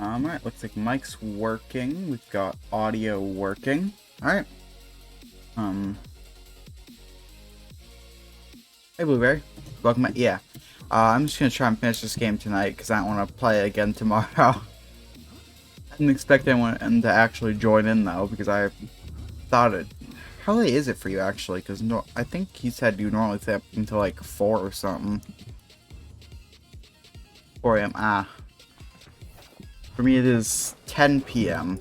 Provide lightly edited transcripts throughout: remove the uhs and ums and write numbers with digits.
Alright, looks like mic's working. We've got audio working. Alright. Hey Blueberry. Welcome back. Yeah. I'm just gonna try and finish this game tonight because I don't want to play it again tomorrow. I didn't expect anyone to actually join in though because I thought it. How late is it for you actually? Because no, I think he said you normally stay up until like 4 or something. 4 a.m. For me it is 10 p.m.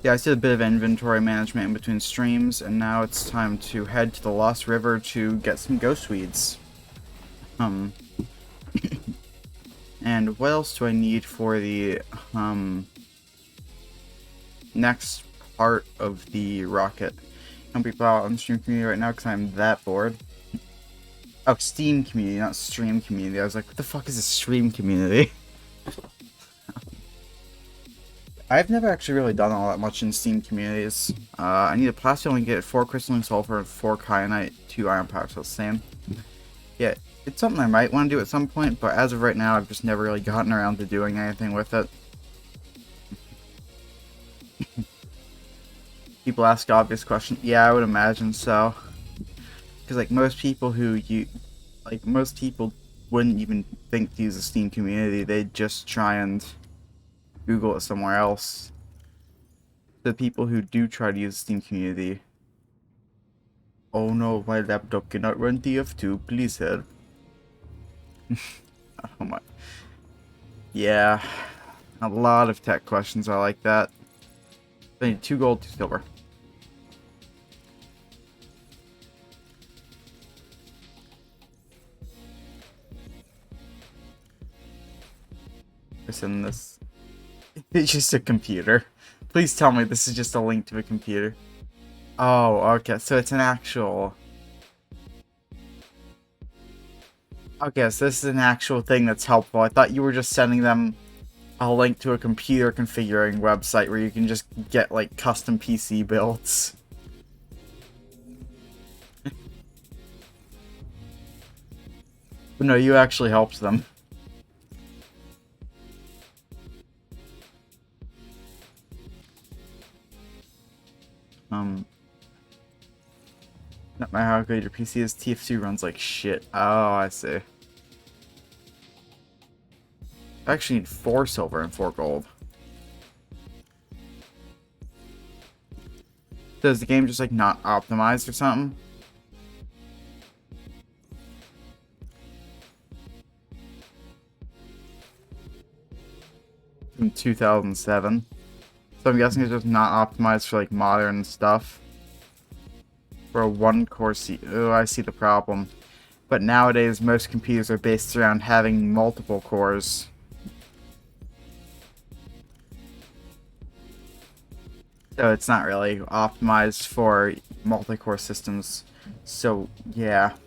Yeah, I did a bit of inventory management in between streams, and now it's time to head to the Lost River to get some ghost weeds. And what else do I need for the, next part of the rocket? Some people out on the stream community right now because I'm that bored. Oh, Steam community, not stream community. I was like, what the fuck is a stream community? I've never actually really done all that much in Steam communities. I need a plastic only get 4 crystalline sulfur and 4 kyanite, 2 iron power cells, same. Yeah, it's something I might want to do at some point, but as of right now, I've just never really gotten around to doing anything with it. People ask obvious questions. Yeah, I would imagine so. Because like most people most people wouldn't even think to use a Steam community. They'd just try and Google it somewhere else. The people who do try to use the Steam community. Oh no, my laptop cannot run TF2. Please help. Oh my. Yeah, a lot of tech questions are like that. I need 2 gold, 2 silver. Send this. It's just a computer. Please tell me this is just a link to a computer. Oh, okay, so it's an actual... Okay, so this is an actual thing that's helpful. I thought you were just sending them a link to a computer configuring website where you can just get, like, custom PC builds. But no, you actually helped them. Not matter how good your PC is, TF2 runs like shit. Oh, I see. I actually need 4 silver and 4 gold. Does the game just like not optimized or something? From 2007. So I'm guessing it's just not optimized for like modern stuff. For a 1-core Oh, I see the problem. But nowadays, most computers are based around having multiple cores. So it's not really optimized for multi-core systems. So, yeah.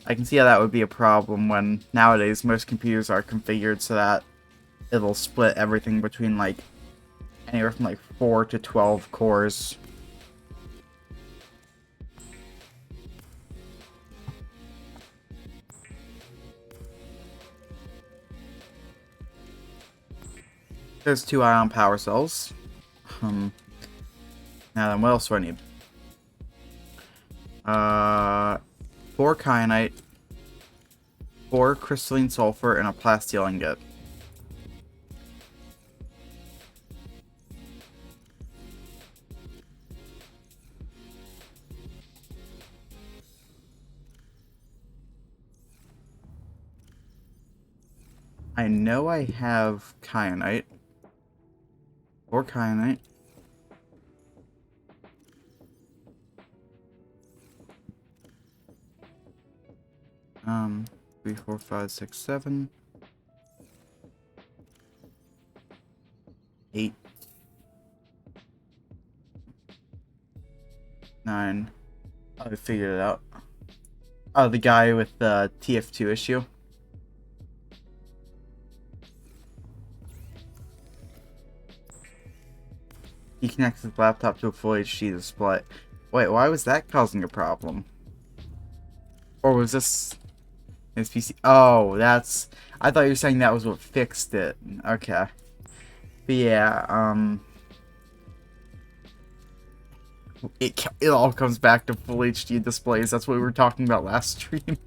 I can see how that would be a problem when nowadays most computers are configured so that it'll split everything between like anywhere from like 4 to 12 cores. There's 2 ion power cells. Now then, what else do I need? 4 kyanite, 4 crystalline sulfur, and a plasteel ingot. I know I have kyanite. 4 kyanite. Three, 4, 5, 6, 7, 8, 9. Oh, I figured it out. Oh, the guy with the TF2 issue. He connects his laptop to a full HD display. Wait, why was that causing a problem? Or was this his PC? Oh, that's... I thought you were saying that was what fixed it. Okay. But yeah, it all comes back to full HD displays. That's what we were talking about last stream.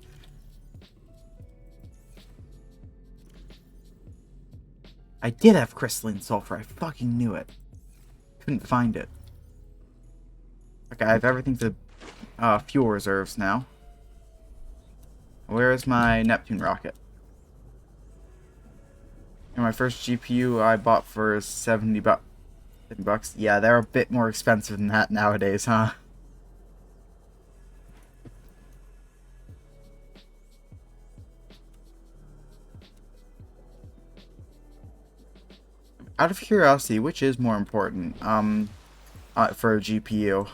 I did have crystalline sulfur. I fucking knew it. Couldn't find it. Okay, I have everything for fuel reserves now. Where is my Neptune rocket? And my first GPU I bought for 70 bucks. $50. Yeah, they're a bit more expensive than that nowadays, huh? Out of curiosity, which is more important? For a GPU,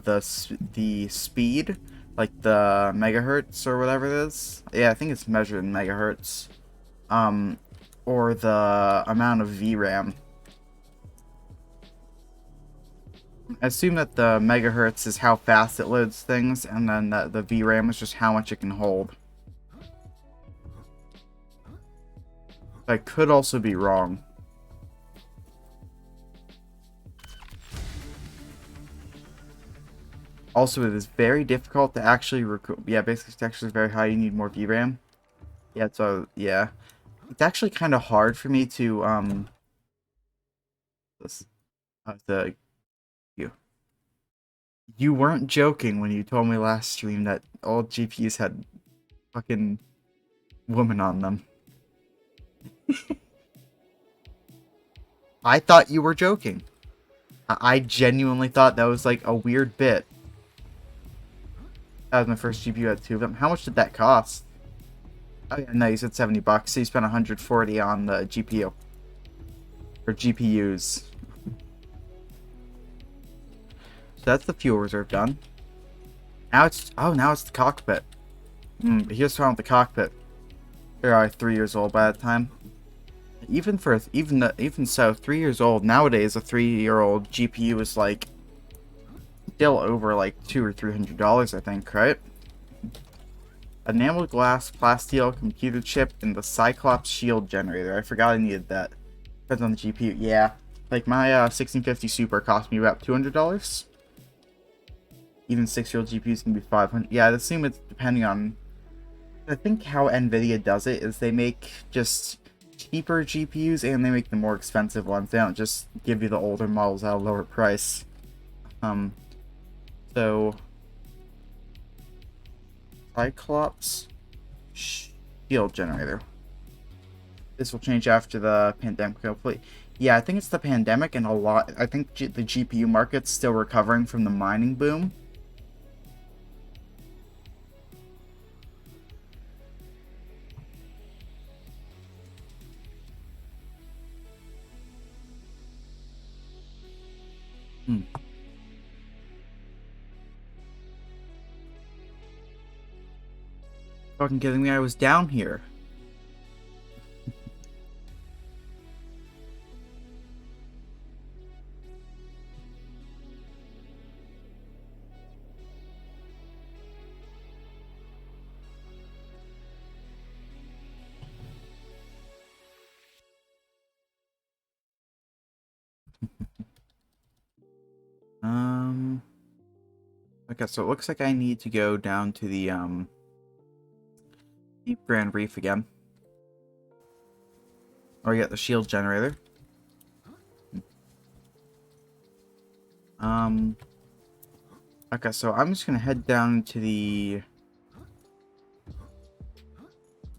the speed, like the megahertz or whatever it is. Yeah, I think it's measured in megahertz. Or the amount of VRAM. I assume that the megahertz is how fast it loads things, and then the VRAM is just how much it can hold. I could also be wrong. Also, it is very difficult to actually record. Yeah, basic texture is very high. You need more VRAM. Yeah, so yeah, it's actually kind of hard for me to the you weren't joking when you told me last stream that all GPUs had fucking women on them. I thought you were joking. I genuinely thought that was like a weird bit. That was my first GPU, had 2 of them. How much did that cost? Oh yeah, no, you said 70 bucks, so you spent 140 on the GPU. Or GPUs. So that's the fuel reserve done. Now it's... Oh, now it's the cockpit. Here's what's wrong with the cockpit. They're probably 3 years old by that time. Even so, 3 years old, nowadays a 3-year-old GPU is like... still over like $200 or $300, I think, right? Enameled glass, plasteel, computer chip, and the Cyclops shield generator. I forgot I needed that. Depends on the GPU. Yeah, like my 1650 Super cost me about $200. Even 6-year-old GPUs can be $500. Yeah, I'd assume it's depending on... I think how NVIDIA does it is they make just cheaper GPUs and they make the more expensive ones. They don't just give you the older models at a lower price. So... Cyclops shield generator. This will change after the pandemic, hopefully. Yeah, I think it's the pandemic and a lot... I think the GPU market's still recovering from the mining boom. Fucking kidding me, I was down here. Okay, so it looks like I need to go down to the, Deep Grand Reef again. Or get the shield generator. Okay, so I'm just gonna head down to the... I'm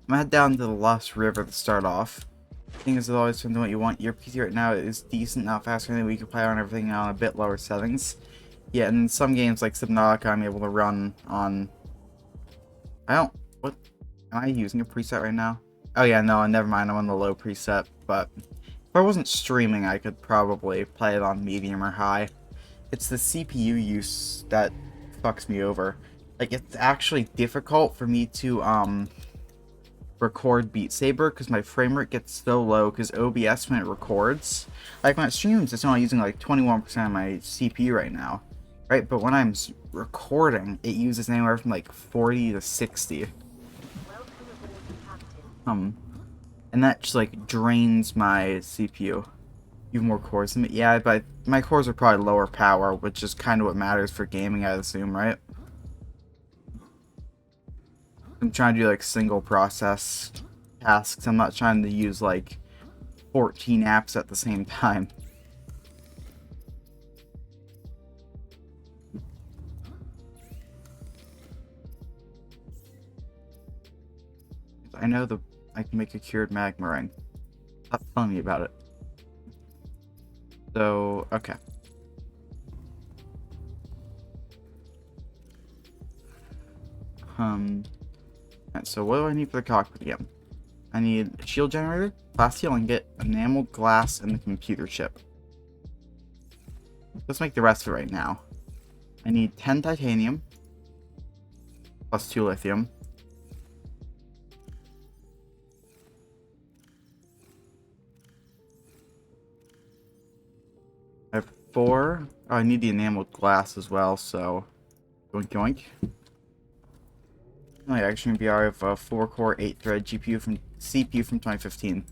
gonna head down to the Lost River to start off. Thing is, it always depends on what you want. Your PC right now is decent, not faster than we can play on everything on a bit lower settings. Yeah, and some games like Subnautica, I'm able to run on... What? Am I using a preset right now? Oh yeah, no, never mind, I'm on the low preset, but... If I wasn't streaming, I could probably play it on medium or high. It's the CPU use that fucks me over. Like, it's actually difficult for me to, record Beat Saber because my frame rate gets so low because OBS, when it records, like when it streams, it's only using like 21% of my CPU right now, right? But when I'm recording, it uses anywhere from like 40 to 60. And that just like drains my CPU. Even more cores in it. Yeah, but my cores are probably lower power, which is kind of what matters for gaming, I assume, right? I'm trying to do like single process tasks. I'm not trying to use like 14 apps at the same time. I know I can make a cured magma ring. Stop telling me about it. So, okay. So what do I need for the cockpit again? I need a shield generator, glass steel ingot, enameled glass, and the computer chip. Let's make the rest of it right now. I need 10 titanium, plus 2 lithium. I have 4. Oh, I need the enameled glass as well, so yoink yoink. Oh, yeah, actually, I have a 4-core, 8-thread CPU from CPU from 2015.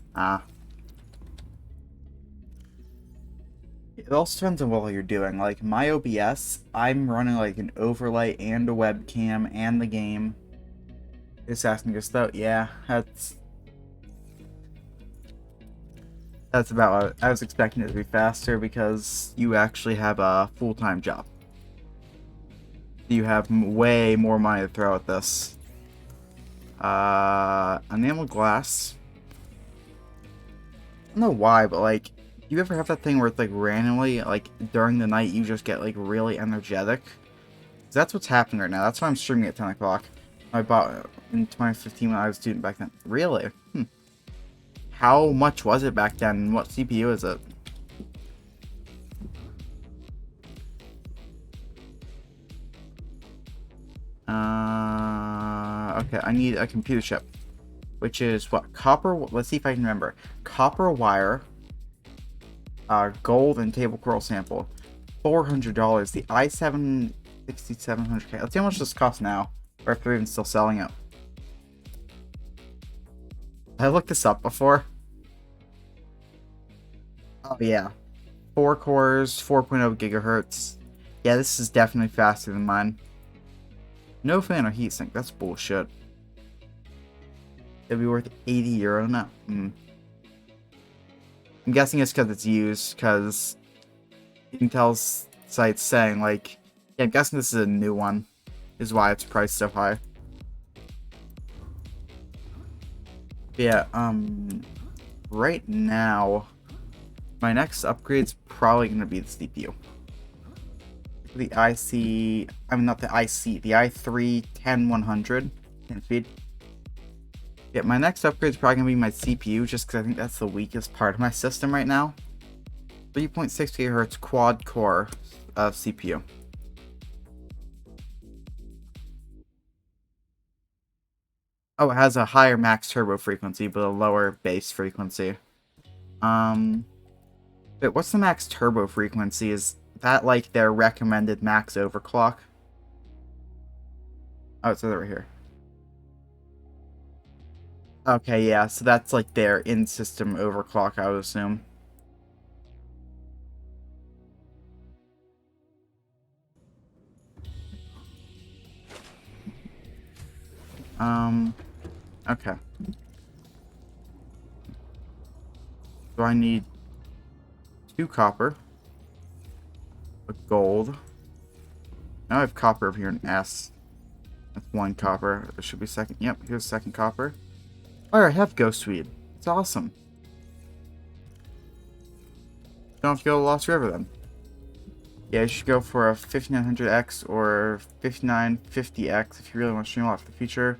It also depends on what you're doing. Like my OBS, I'm running like an overlay and a webcam and the game. It's asking us though. Yeah, that's about what I was expecting it to be faster because you actually have a full-time job. You have way more money to throw at this. Enamel glass. I don't know why, but like, do you ever have that thing where it's like randomly, like during the night, you just get like really energetic? 'Cause that's what's happening right now. That's why I'm streaming at 10 o'clock. I bought in 2015 when I was a student back then. Really? How much was it back then? What CPU is it? Okay, I need a computer chip. Which is what? Copper, let's see if I can remember. Copper wire, gold, and table coral sample. $400. The i7 6700K. Let's see how much this costs now. Or if they're even still selling it. I looked this up before. Oh yeah. 4 cores, 4.0 gigahertz. Yeah, this is definitely faster than mine. No fan or heatsink. That's bullshit. It'd be worth €80 now. I'm guessing it's because it's used, because Intel's site's saying, like, yeah, I'm guessing this is a new one, is why it's priced so high. Yeah, right now, my next upgrade's probably going to be the CPU. The not the IC, the i3 10100 10 speed. Yeah, my next upgrade is probably going to be my CPU, just because I think that's the weakest part of my system right now. 3.6 GHz quad core CPU. Oh, it has a higher max turbo frequency, but a lower base frequency. But what's the max turbo frequency? Is that like their recommended max overclock? Oh, it's over here. Okay, yeah, so that's like their in-system overclock, I would assume. Okay. So I need 2 copper, a gold. Now I have copper over here in S. That's 1 copper. There should be second. Yep, here's second copper. Alright, I have ghost weed. It's awesome. Don't have to go to Lost River then. Yeah, you should go for a 5900X or 5950X if you really want to stream a lot for the future.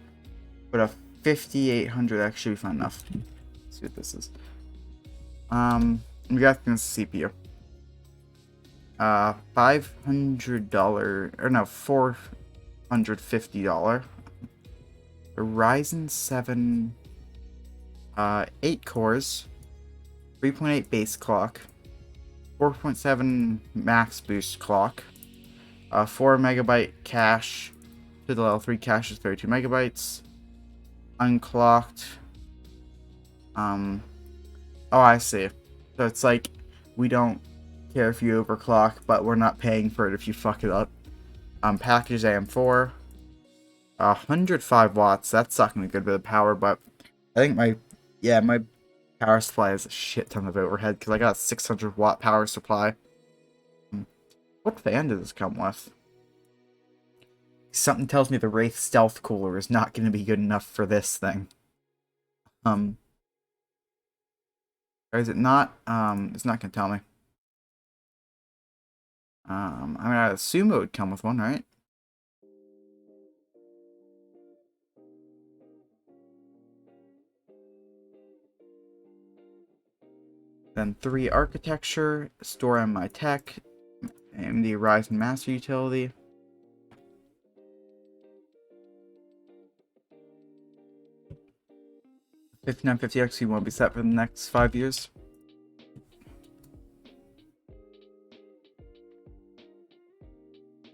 But a 5800X should be fun enough. Let's see what this is. We got this CPU. $500 or no, $450. A Ryzen 7 8 cores, 3.8 base clock, 4.7 max boost clock, 4 megabyte cache to the level 3 cache is 32 megabytes. Unclocked. Oh, I see. So it's like, we don't care if you overclock, but we're not paying for it if you fuck it up. Package AM4. 105 watts. That's sucking a good bit of power, but I think my power supply has a shit ton of overhead because I got a 600 watt power supply. What fan does this come with? Something tells me the Wraith Stealth Cooler is not going to be good enough for this thing. Or is it not? It's not going to tell me. I mean, I assume it would come with one, right? Then 3 architecture, store on my tech, and the Ryzen Master utility. $5950X won't be set for the next 5 years.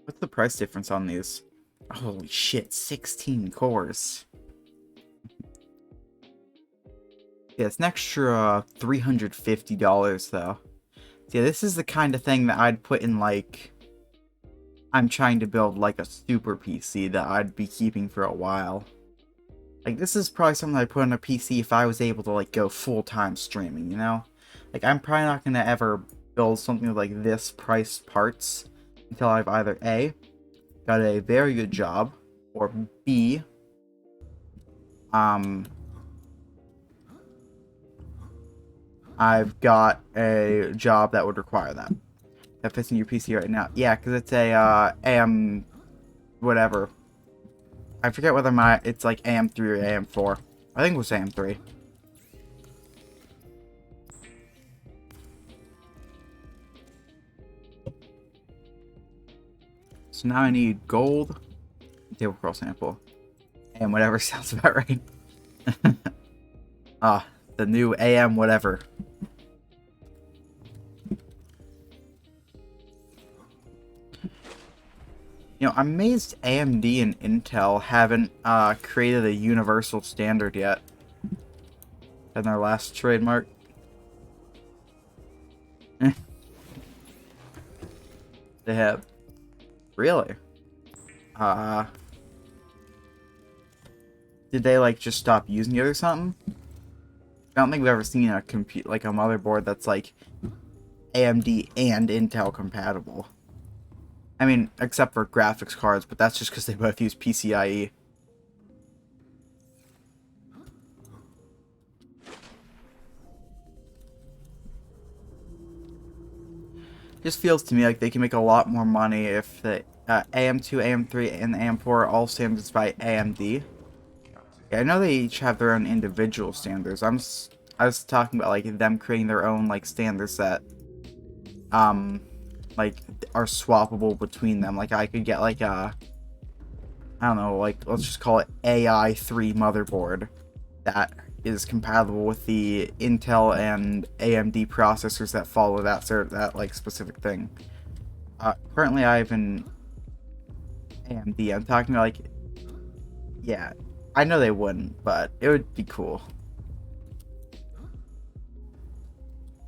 What's the price difference on these? Holy shit, 16 cores. Yeah, it's an extra $350 though. Yeah, this is the kind of thing that I'd put in, like, I'm trying to build like a super PC that I'd be keeping for a while. Like, this is probably something I'd put on a PC if I was able to, like, go full-time streaming, you know? Like, I'm probably not going to ever build something with, like, this priced parts until I've either A, got a very good job, or B, I've got a job that would require that. That fits in your PC right now. Yeah, because it's a, AM, whatever. I forget whether it's like AM3 or AM4. I think it was AM3. So now I need gold, table cross sample, and whatever sounds about right. The new AM whatever. You know, I'm amazed AMD and Intel haven't created a universal standard yet. In their last trademark. They have. Really? Did they, like, just stop using it or something? I don't think we've ever seen a like a motherboard that's like AMD and Intel compatible. I mean, except for graphics cards, but that's just because they both use PCIe. Just feels to me like they can make a lot more money if the AM2, AM3, and AM4 are all standards by AMD. Yeah, I know they each have their own individual standards. I was talking about like them creating their own like standards that like are swappable between them. Like I could get like a, I don't know, like let's just call it AI3 motherboard that is compatible with the Intel and AMD processors that follow that like specific thing. Currently I have an AMD. I'm talking about like, yeah, I know they wouldn't, but it would be cool.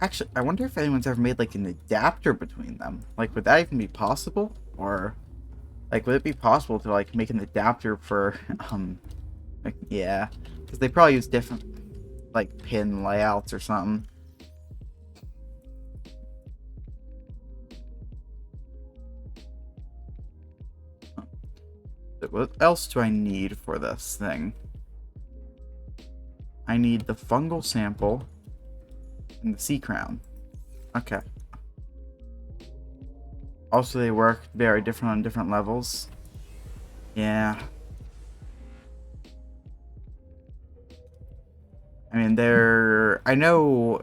Actually, I wonder if anyone's ever made like an adapter between them. Like, would that even be possible? Or, like, would it be possible to like make an adapter for, like, yeah, because they probably use different, like, pin layouts or something. What else do I need for this thing? I need the fungal sample and the sea crown. Okay. Also, they work very different on different levels. Yeah. I mean, I know,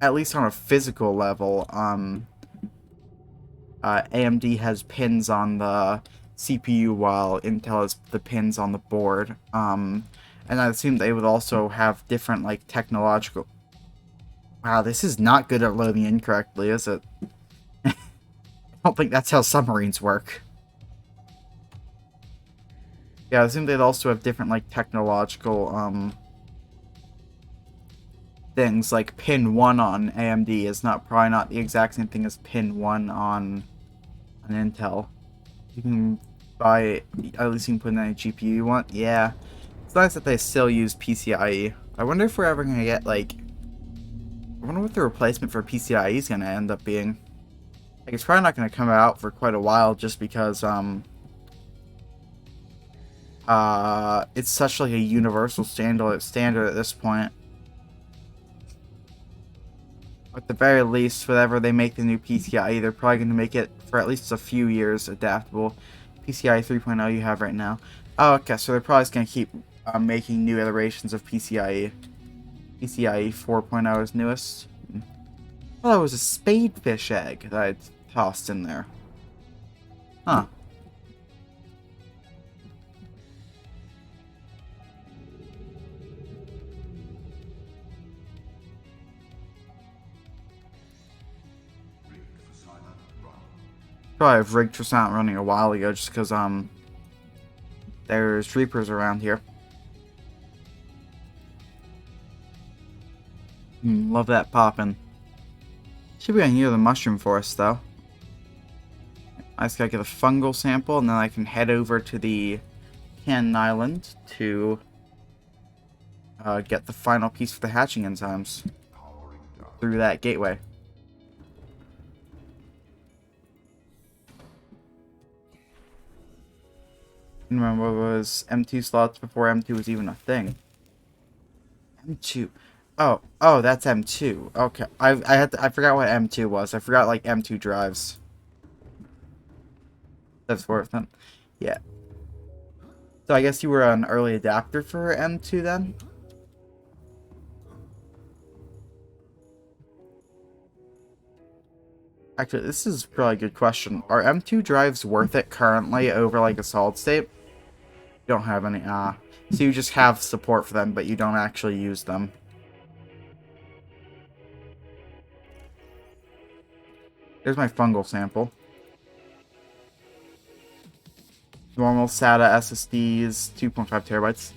at least on a physical level, AMD has pins on the CPU while Intel has the pins on the board. And I assume they would also have different, like, technological... Wow, this is not good at loading incorrectly, is it? I don't think that's how submarines work. Yeah, I assume they'd also have different, like, technological, things. Like, pin 1 on AMD is probably not the exact same thing as pin 1 on an Intel. You can buy, at least you can put in any GPU you want. Yeah. It's nice that they still use PCIe. I wonder if we're ever gonna get, like, I wonder what the replacement for PCIe is gonna end up being. Like, it's probably not gonna come out for quite a while just because, it's such, like, a universal standard at this point. At the very least, whenever they make the new PCIe, they're probably going to make it for at least a few years adaptable. PCIe 3.0 you have right now. Oh, okay, so they're probably just going to keep making new iterations of PCIe. PCIe 4.0 is newest. Oh, it was a spadefish egg that I tossed in there. Huh. Probably have rigged for silent running a while ago just because, there's Reapers around here. Love that poppin'. Should be near the mushroom forest, though. I just gotta get a fungal sample, and then I can head over to the Cannon Island to get the final piece for the hatching enzymes through that gateway. Remember, what was M2 slots before M2 was even a thing? M2. Oh, that's M2. Okay, I forgot what M2 was. I forgot like M2 drives. That's worth them. Yeah. So I guess you were an early adapter for M2 then? Actually, this is probably a good question. Are M2 drives worth it currently over like a solid state? You don't have any, so you just have support for them, but you don't actually use them. Here's my fungal sample. Normal SATA SSDs, 2.5 terabytes.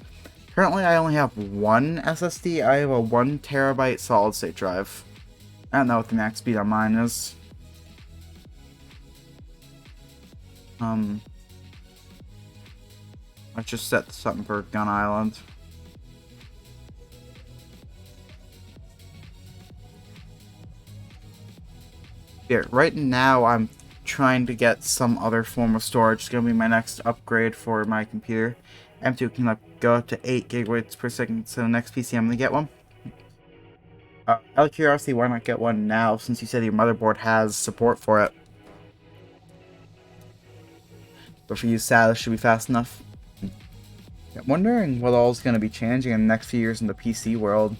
Currently, I only have one SSD. I have a 1 terabyte solid state drive. I don't know what the max speed on mine is. Let's just set something for Gun Island. Here, right now I'm trying to get some other form of storage. It's gonna be my next upgrade for my computer. M2 can like go up to 8 gigabytes per second, so next PC I'm gonna get one. Out of curiosity, why not get one now, since you said your motherboard has support for it? But for you, SATA should be fast enough. I'm wondering what all is going to be changing in the next few years in the PC world.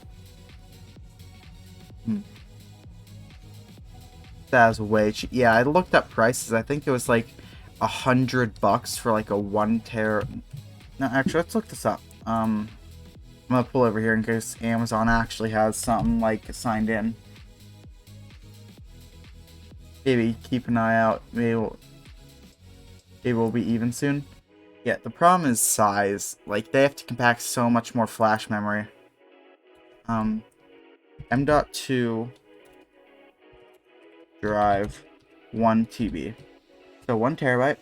That's way cheap. Yeah, I looked up prices. I think it was like $100 for like a 1 tera. No, actually, let's look this up. I'm gonna pull over here in case Amazon actually has something like signed in. Maybe keep an eye out. Maybe we'll be even soon. Yeah, the problem is size. Like, they have to compact so much more flash memory. M.2 drive 1 TB. So 1 terabyte.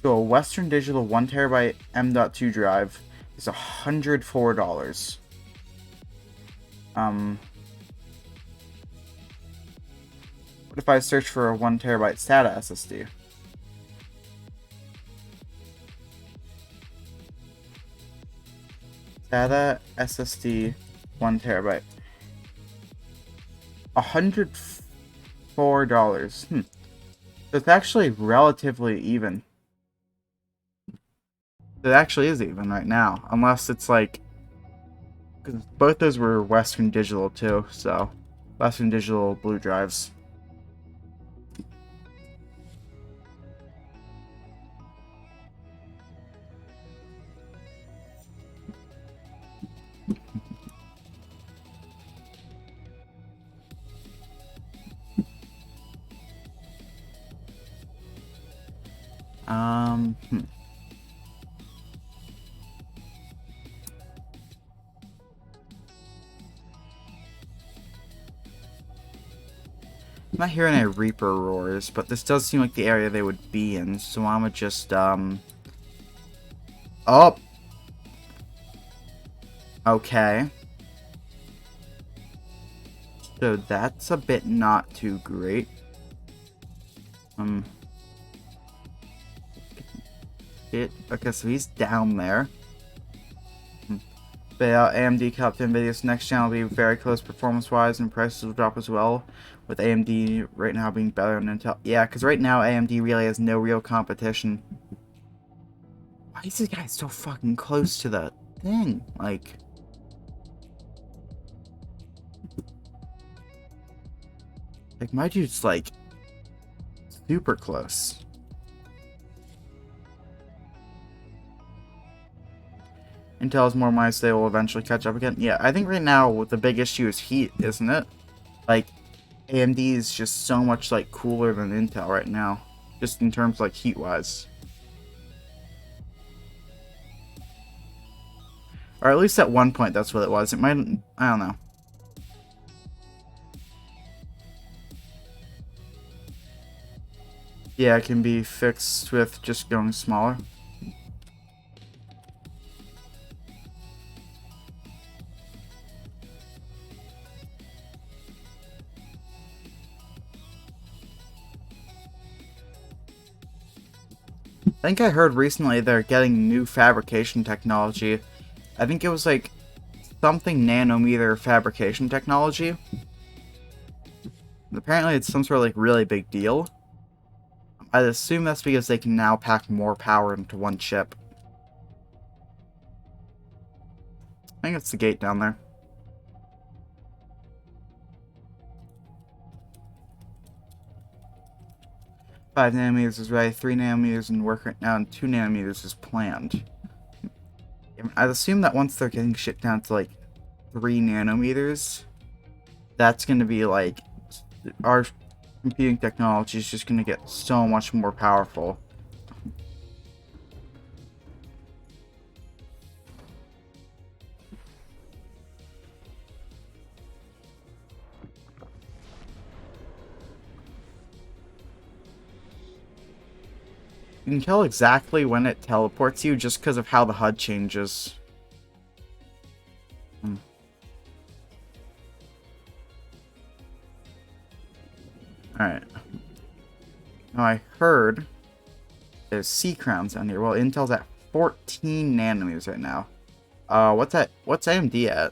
So a Western Digital 1 terabyte M.2 drive is $104. What if I search for a 1 terabyte SATA SSD? SATA SSD 1 terabyte. $104. So it's actually relatively even. It actually is even right now, unless it's like, because both those were Western Digital too, so Western Digital blue drives. Hmm. I'm not hearing any Reaper roars, but this does seem like the area they would be in, so I'ma just, Oh! Okay. So that's a bit not too great. Okay, so he's down there. But AMD capped NVIDIA's next gen will be very close performance-wise, and prices will drop as well, with AMD right now being better than Intel. Yeah, because right now AMD really has no real competition. Why is this guy so fucking close to the thing? Like, my dude's like super close. Intel's more minus, they will eventually catch up again. Yeah, I think right now the big issue is heat, isn't it? Like, AMD is just so much like cooler than Intel right now, just in terms like heat wise, or at least at one point that's what it was. It might, I don't know. Yeah, it can be fixed with just going smaller. I think I heard recently they're getting new fabrication technology. I think it was like something nanometer fabrication technology. Apparently it's some sort of like really big deal. I'd assume that's because they can now pack more power into one chip. I think it's the gate down there. Five nanometers is ready, 3 nanometers in work right now, and 2 nanometers is planned. I'd assume that once they're getting shit down to like 3 nanometers, that's going to be like, our computing technology is just going to get so much more powerful. You can tell exactly when it teleports you just because of how the HUD changes. Alright. Now I heard there's C crowns down here. Well, Intel's at 14 nanometers right now. What's AMD at?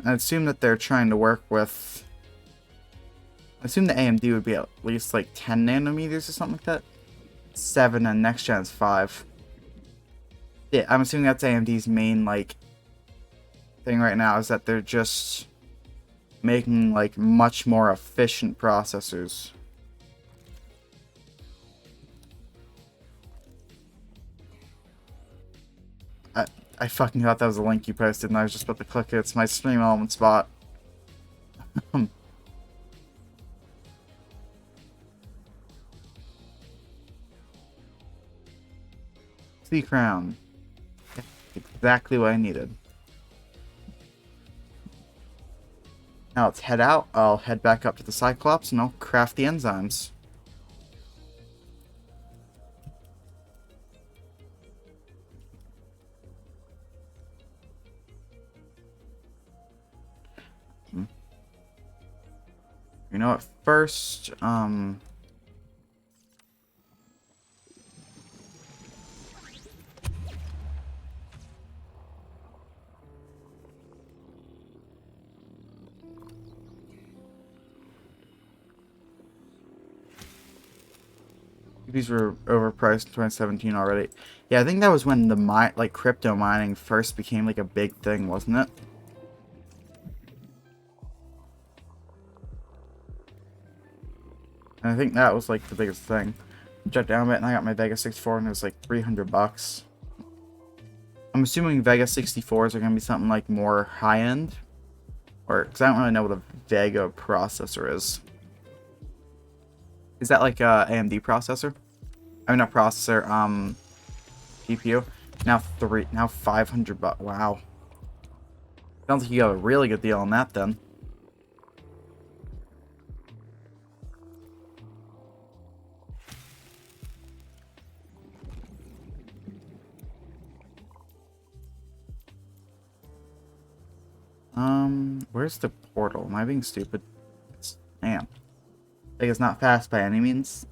I assume that they're trying to work with... I assume the AMD would be at least like 10 nanometers or something like that. 7 and next gen is 5. Yeah, I'm assuming that's AMD's main like thing right now, is that they're just making like much more efficient processors. I fucking thought that was a link you posted and I was just about to click it. It's my stream element spot. C crown. Exactly what I needed. Now let's head out. I'll head back up to the Cyclops and I'll craft the enzymes. You know what? First, these were overpriced in 2017 already. Yeah, I think that was when the crypto mining first became like a big thing, wasn't it? And I think that was like the biggest thing. Jet down a bit and I got my Vega 64 and it was like 300 bucks. I'm assuming Vega 64s are going to be something like more high-end. Or, because I don't really know what a Vega processor is. Is that like a AMD processor? I mean, not processor, GPU. Now now 500 bucks. Wow. Sounds like you got a really good deal on that then. Where's the portal? Am I being stupid? Man. Like, it's not fast by any means.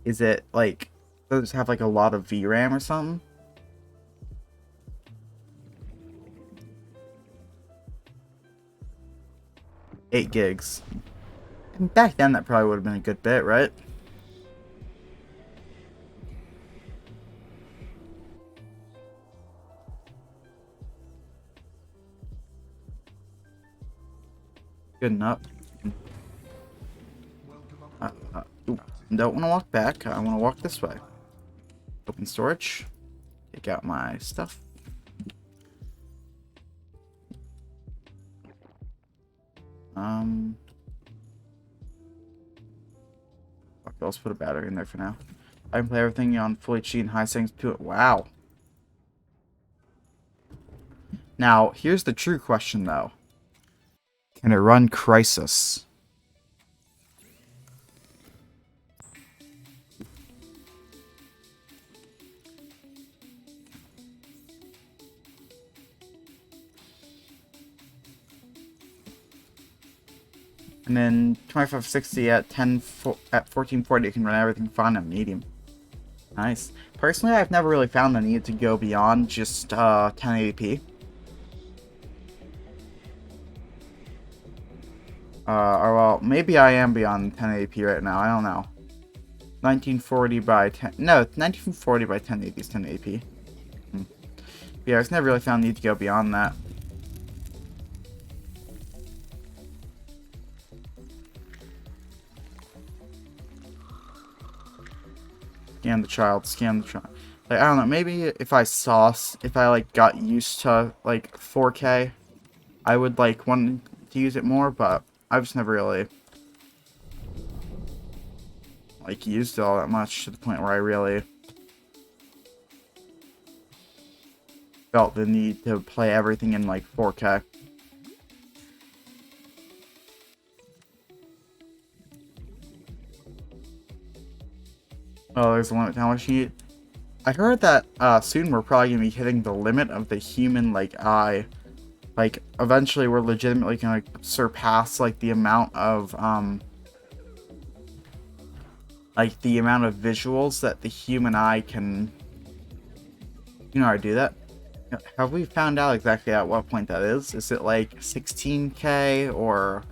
Is it, like, does it have, like, a lot of VRAM or something? Eight gigs. And back then, that probably would have been a good bit, right? Good enough. Ooh, don't want to walk back. I want to walk this way. Open storage. Take out my stuff. Let's put a battery in there for now. I can play everything on full HD and high settings to it. Wow. Now, here's the true question, though. Can it run Crysis? And then 2560 at 1440, you can run everything fine and medium. Nice. Personally, I've never really found the need to go beyond just 1080p. Or well, maybe I am beyond 1080p right now. I don't know. 1940 by 10. No, 1940 by 1080 is 1080p. Yeah, I've never really found the need to go beyond that. Scan the child, scan the child. Like, I don't know, maybe if I like got used to like 4K, I would like want to use it more, but I've just never really like used it all that much to the point where I really felt the need to play everything in like 4K. Oh, there's a limit to how much you need. I heard that soon we're probably gonna be hitting the limit of the human like eye. Like eventually we're legitimately gonna surpass like the amount of visuals that the human eye can, you know how to do that. Have we found out exactly at what point that is? Is it like 16K or?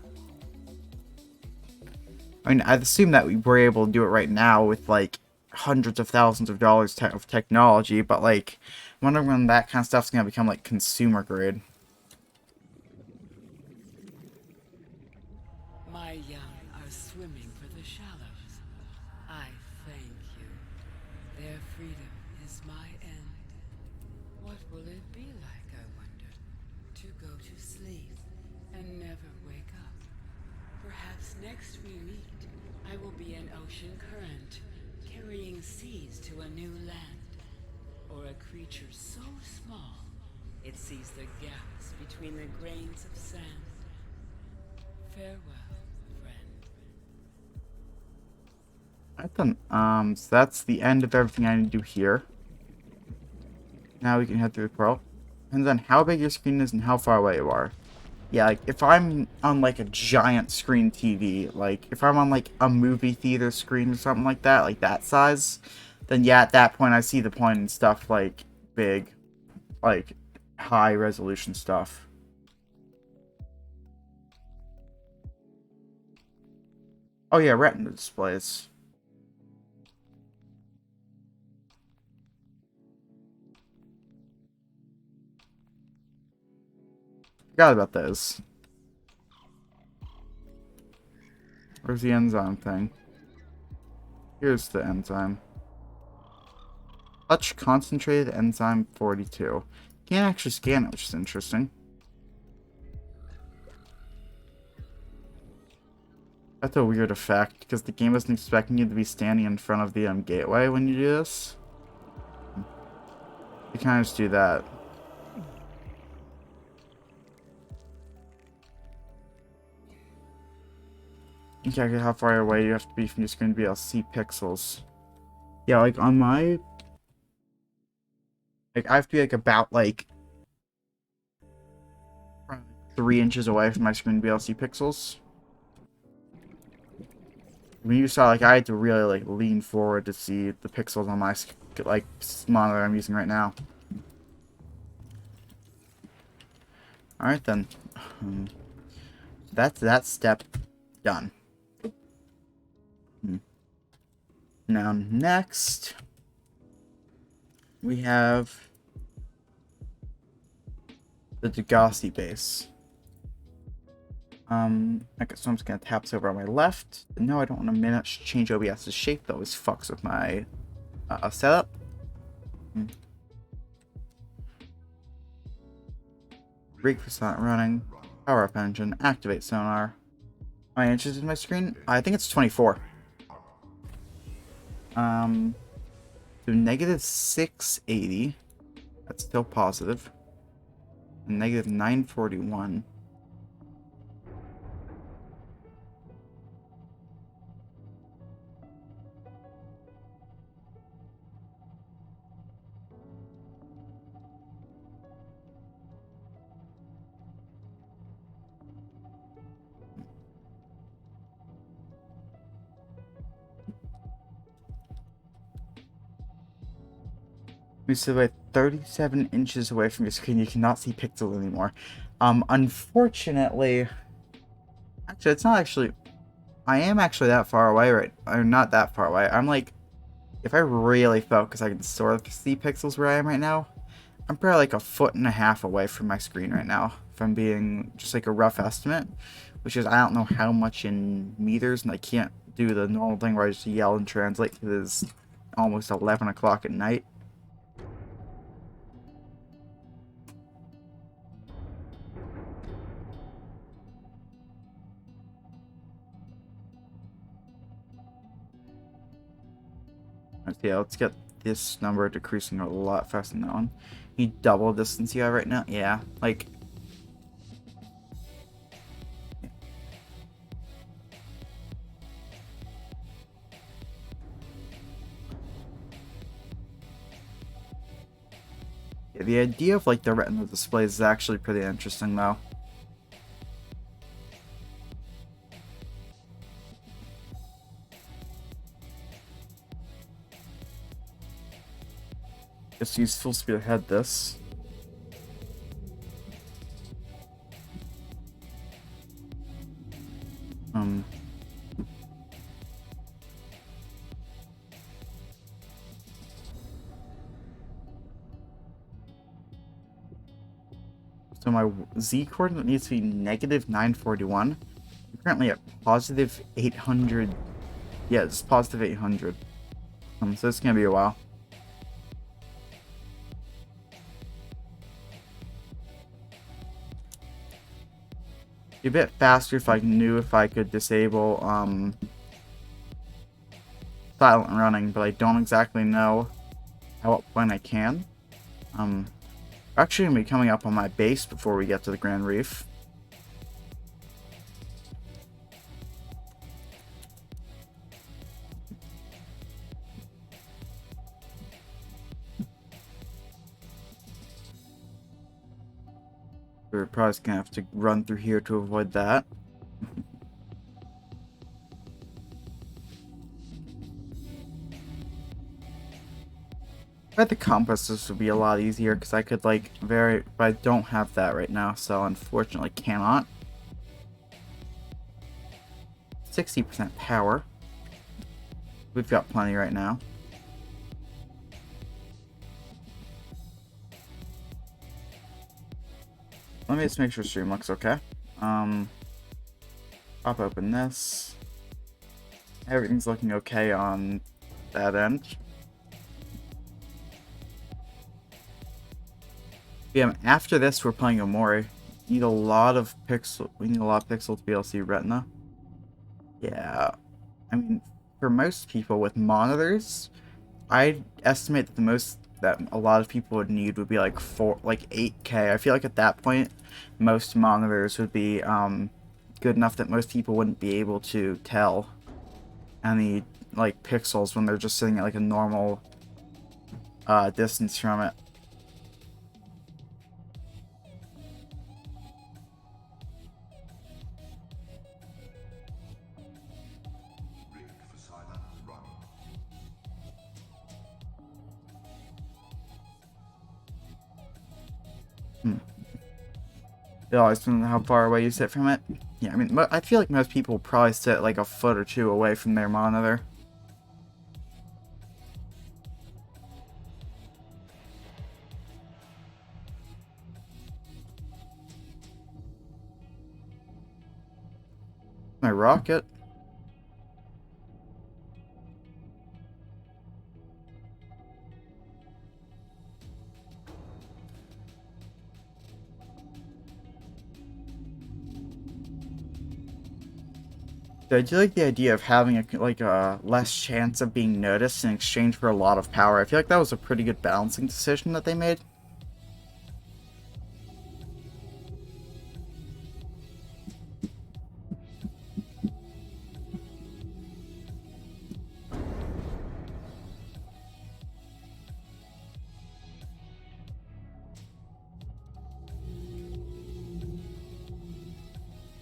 I mean, I'd assume that we were able to do it right now with like hundreds of thousands of dollars of technology, but like, I wonder when that kind of stuff's gonna become like consumer grade. My young are swimming for the shallows. I thank you. Their freedom is my end. What will it be like, I wonder, to go to sleep and never wake up? Perhaps next we meet, I will be an ocean current, carrying seas to a new land. Or a creature so small, it sees the gaps between the grains of sand. Farewell, friend. Alright then, so that's the end of everything I need to do here. Now we can head through the portal. Depends on how big your screen is and how far away you are. Yeah, like, if I'm on, like, a giant screen TV, like, if I'm on, like, a movie theater screen or something like that size, then yeah, at that point I see the point in stuff, like, big, like, high-resolution stuff. Oh yeah, retina displays. Forgot about those. Where's the enzyme thing? Here's the enzyme. Touch concentrated enzyme 42. Can't actually scan it, which is interesting. That's a weird effect, because the game isn't expecting you to be standing in front of the gateway when you do this. You kind of just do that. You calculate how far away you have to be from your screen to be able to see pixels. Yeah, like on my... Like, I have to be like about like 3 inches away from my screen to be able to see pixels. When you saw, like, I had to really like lean forward to see the pixels on my like monitor I'm using right now. All right then, that's that step done. Now next, we have the Degassi base. Okay, so I'm just gonna tap this over on my left. No, I don't want to change OBS's shape. That always fucks with my setup. Brake is not running. Power up engine. Activate sonar. Am I interested in my screen? I think it's 24. So negative 680. That's still positive. And negative 941. We sit like 37 inches away from your screen. You cannot see pixels anymore. Unfortunately, actually, it's not actually. I am actually that far away, right? I'm not that far away. I'm like, if I really focus, I can sort of see pixels where I am right now. I'm probably like 1.5 feet away from my screen right now, if I'm being just like a rough estimate, which is I don't know how much in meters, and I can't do the normal thing where I just yell and translate because it's almost 11 o'clock at night. Yeah, let's get this number decreasing a lot faster than that one. You double distance you have right now? Yeah, like... Yeah, the idea of like the retina displays is actually pretty interesting though. Just use full speed ahead this. So my Z coordinate needs to be negative 941. I'm currently at positive 800. Yeah, it's positive 800. So it's gonna be a while. Be a bit faster if I knew if I could disable silent running, but I don't exactly know at what point I can. Actually, I'm gonna be coming up on my base before we get to the Grand Reef. We're probably gonna have to run through here to avoid that. If I had the compass, this would be a lot easier because I could like vary, but I don't have that right now, so unfortunately cannot. 60% power. We've got plenty right now. Let me just make sure stream looks okay. Pop open this. Everything's looking okay on that end. Yeah, after this we're playing Omori. We need a lot of pixel to be able to see retina. Yeah, I mean, for most people with monitors, I estimate that the most that a lot of people would need would be like 8K. I feel like at that point, most monitors would be good enough that most people wouldn't be able to tell any like pixels when they're just sitting at like a normal distance from it. Hmm. It always depends on how far away you sit from it. Yeah, I mean, I feel like most people probably sit like a foot or two away from their monitor. My rocket. I do like the idea of having a less chance of being noticed in exchange for a lot of power. I feel like that was a pretty good balancing decision that they made.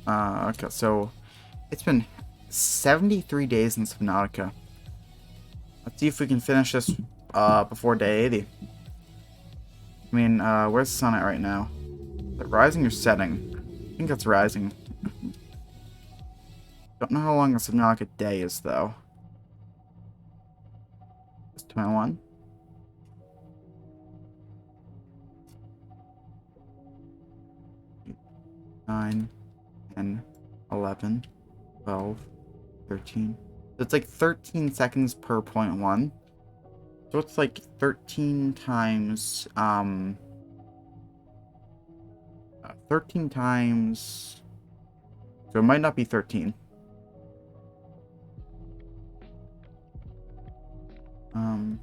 Okay, so it's been 73 days in Subnautica. Let's see if we can finish this before day 80. I mean, where's the sun at right now? Is it rising or setting? I think it's rising. Don't know how long a Subnautica day is, though. It's 21. 9, 10, 11, 12, 13. So it's like 13 seconds per point one. So it's like 13 times, 13 times, so it might not be 13. Um,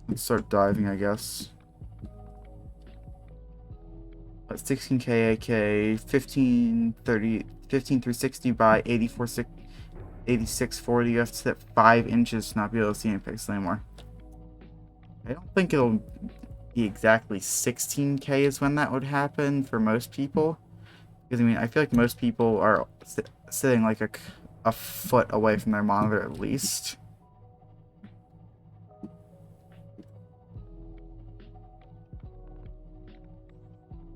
let's start diving, I guess. 16K AK, 1530, 15360 by 8640. You have to sit 5 inches to not be able to see any pixels anymore. I don't think it'll be exactly 16K is when that would happen for most people. Because, I mean, I feel like most people are sitting like a foot away from their monitor at least.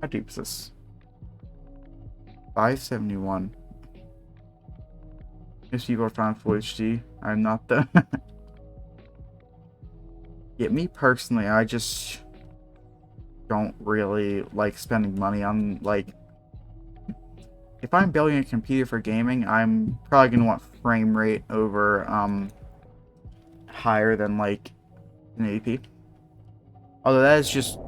How deep is this? 571. Most people are found full HD. I'm not the... Yeah, me personally, I just don't really like spending money on, like... If I'm building a computer for gaming, I'm probably going to want frame rate over, higher than, like, an 80p. Although that is just...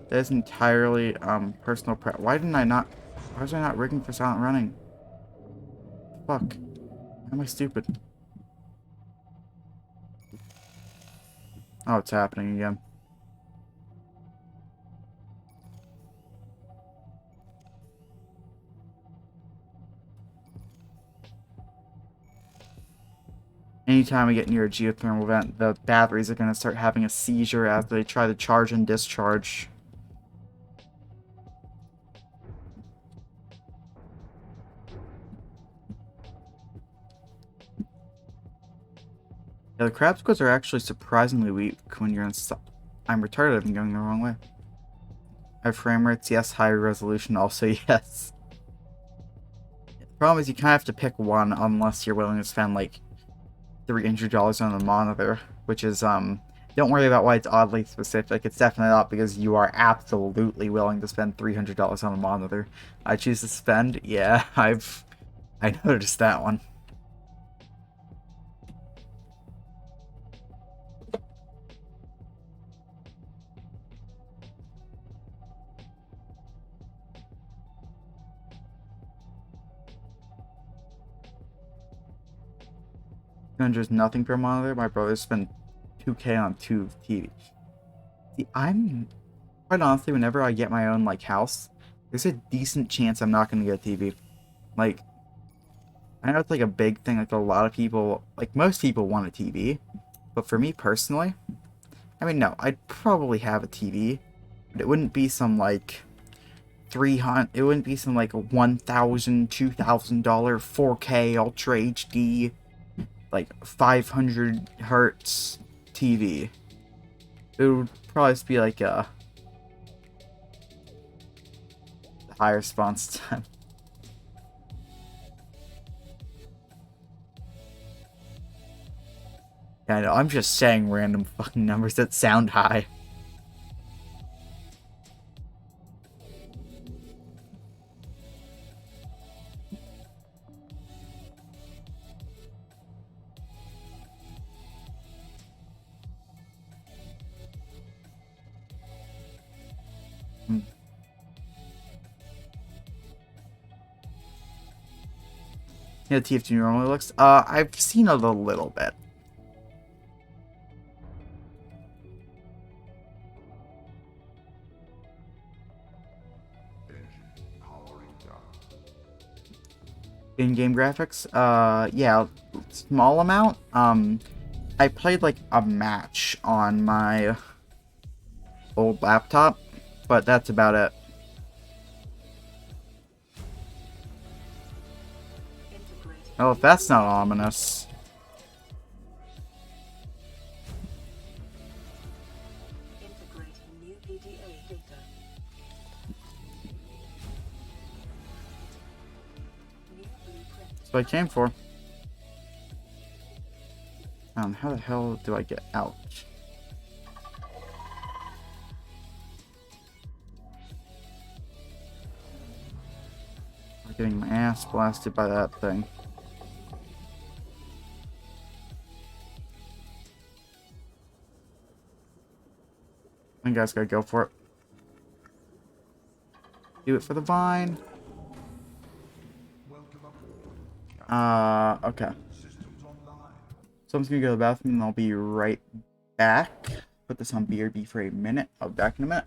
That is entirely, personal pre- Why was I not rigging for silent running? Fuck. How am I stupid? Oh, it's happening again. Anytime we get near a geothermal vent, the batteries are going to start having a seizure as they try to charge and discharge. Yeah, the crab squads are actually surprisingly weak when you're in I'm retarded, I've been going the wrong way. High frame rates, yes. High resolution, also yes. The problem is you kind of have to pick one unless you're willing to spend like $300 on a monitor, which is, don't worry about why it's oddly specific. It's definitely not because you are absolutely willing to spend $300 on a monitor. I choose to spend, yeah, I noticed that one. $200 nothing per monitor. My brother spent 2K on two TV. See, I'm quite honestly, whenever I get my own like house, there's a decent chance I'm not gonna get a TV. Like, I know it's like a big thing. Like a lot of people, like most people, want a TV. But for me personally, I mean, no, I'd probably have a TV, but it wouldn't be some like 300. It wouldn't be some like a $1,000, $2,000 4K Ultra HD, like 500 hertz TV. It would probably just be like a high response time. Yeah, I know, I'm just saying random fucking numbers that sound high. Hmm. Yeah, TF2 normally looks. I've seen it a little bit. In-game graphics, yeah, small amount. I played like a match on my old laptop, but that's about it. Oh, if that's not ominous. That's what I came for. How the hell do I get out? I'm getting my ass blasted by that thing. You guys gotta go for it. Do it for the vine. Okay. So I'm just gonna go to the bathroom and I'll be right back. Put this on BRB for a minute. I'll be back in a minute.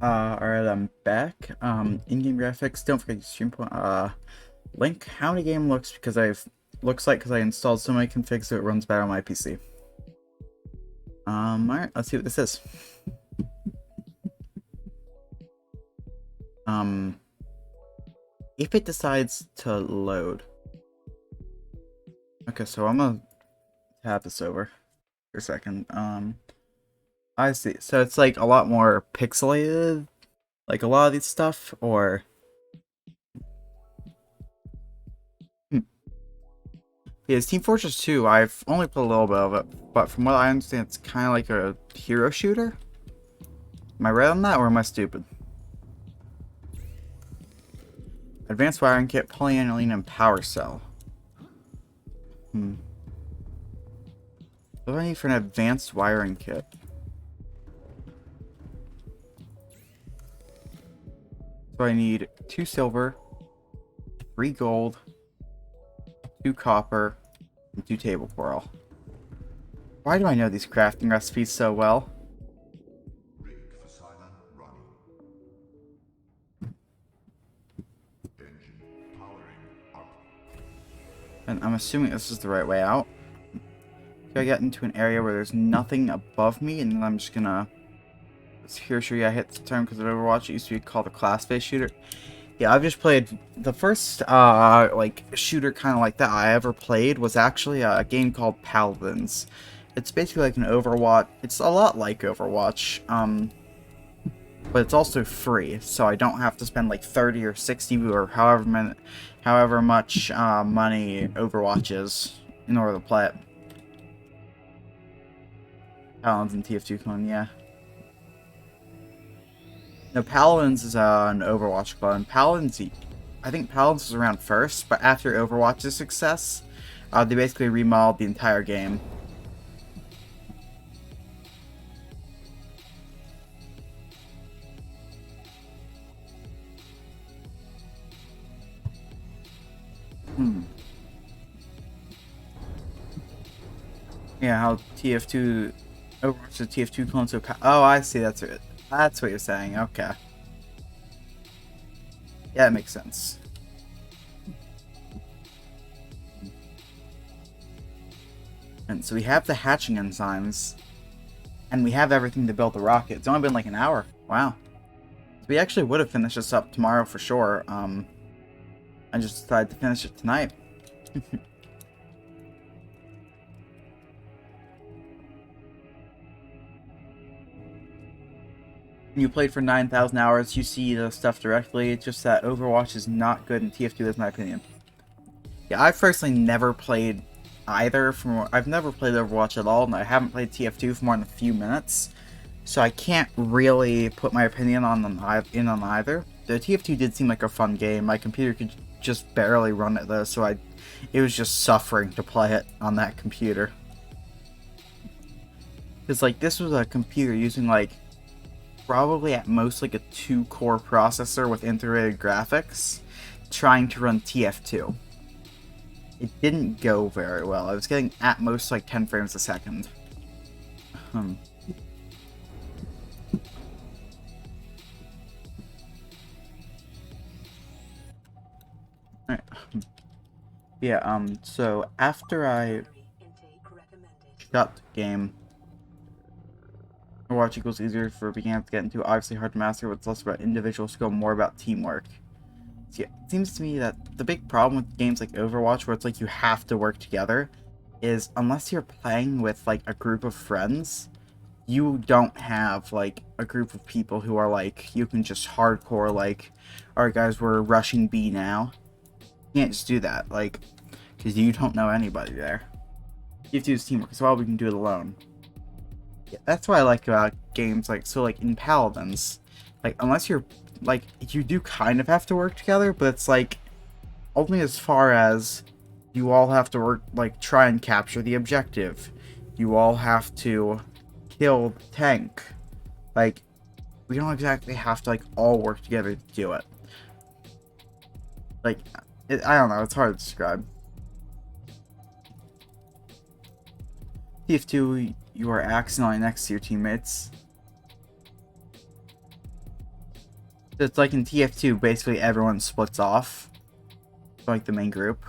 Alright, I'm back. In-game graphics. Don't forget to stream point. Link how the game looks because because I installed so many configs so it runs better on my PC. Alright, let's see what this is. If it decides to load. Okay, so I'm gonna tab this over for a second. I see. So it's like a lot more pixelated, like a lot of these stuff, or yeah, Team Fortress 2, I've only played a little bit of it, but from what I understand, it's kind of like a hero shooter. Am I right on that, or am I stupid? Advanced wiring kit, polyaniline, and power cell. What do I need for an advanced wiring kit? So I need 2 silver, 3 gold, 2 copper, and 2 table coral. Why do I know these crafting recipes so well? Rig for silent running. Engine powering up. And I'm assuming this is the right way out. So I get into an area where there's nothing above me, and then I'm just gonna... Here, sure, yeah, I hit the term because of Overwatch. It used to be called a class-based shooter. Yeah, I've just played... The first, like, shooter kind of like that I ever played was actually a game called Paladins. It's basically like an Overwatch. It's a lot like Overwatch, but it's also free, so I don't have to spend like 30 or 60 or however much money Overwatch is in order to play it. Paladins and TF2 clone, yeah. No, Paladins is an Overwatch clone. I think Paladins was around first, but after Overwatch's success, they basically remodeled the entire game. Yeah, how TF2 Overwatch the TF2 clone so oh, I see. That's it. That's what you're saying. Okay. Yeah, that makes sense. And so we have the hatching enzymes, and we have everything to build the rocket. It's only been like an hour. Wow. So we actually would have finished this up tomorrow for sure. I just decided to finish it tonight. When you played for 9,000 hours, you see the stuff directly. It's just that Overwatch is not good and TF2 is my opinion. Yeah, I've personally never played either. I've never played Overwatch at all, and I haven't played TF2 for more than a few minutes. So I can't really put my opinion on them on either. The TF2 did seem like a fun game. My computer could just barely run it though, so it was just suffering to play it on that computer. Because like this was a computer using like probably at most like a 2-core processor with integrated graphics, trying to run TF2. It didn't go very well. I was getting at most like 10 frames a second. Alright. Yeah, so after I shut the game, Overwatch equals easier for beginners to get into, obviously hard to master, but it's less about individual skill, more about teamwork. So yeah, it seems to me that the big problem with games like Overwatch, where it's like you have to work together, is unless you're playing with like a group of friends, you don't have like a group of people who are like, you can just hardcore like, alright guys, we're rushing B now. You can't just do that, like, because you don't know anybody there. You have to use teamwork, as well we can do it alone. Yeah, that's what I like about games like, so like in Paladins, like unless you're, like, you do kind of have to work together, but it's like, only as far as you all have to work, like, try and capture the objective. You all have to kill the tank. Like, we don't exactly have to, like, all work together to do it. Like, I don't know, it's hard to describe. TF2, you are accidentally next to your teammates. It's like in TF2, basically everyone splits off, like the main group.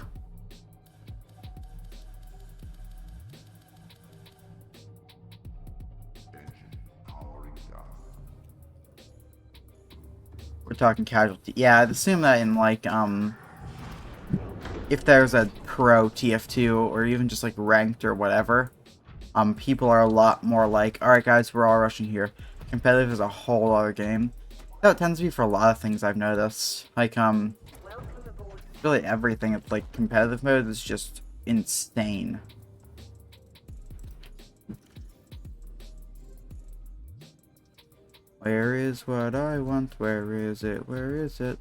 Engine powering down. We're talking casualty. Yeah, I'd assume that in like if there's a pro TF2 or even just like ranked or whatever, people are a lot more like, all right, guys, we're all rushing here. Competitive is a whole other game. That tends to be for a lot of things I've noticed. Like really everything. It's like competitive mode is just insane. Where is what I want? Where is it? Where is it?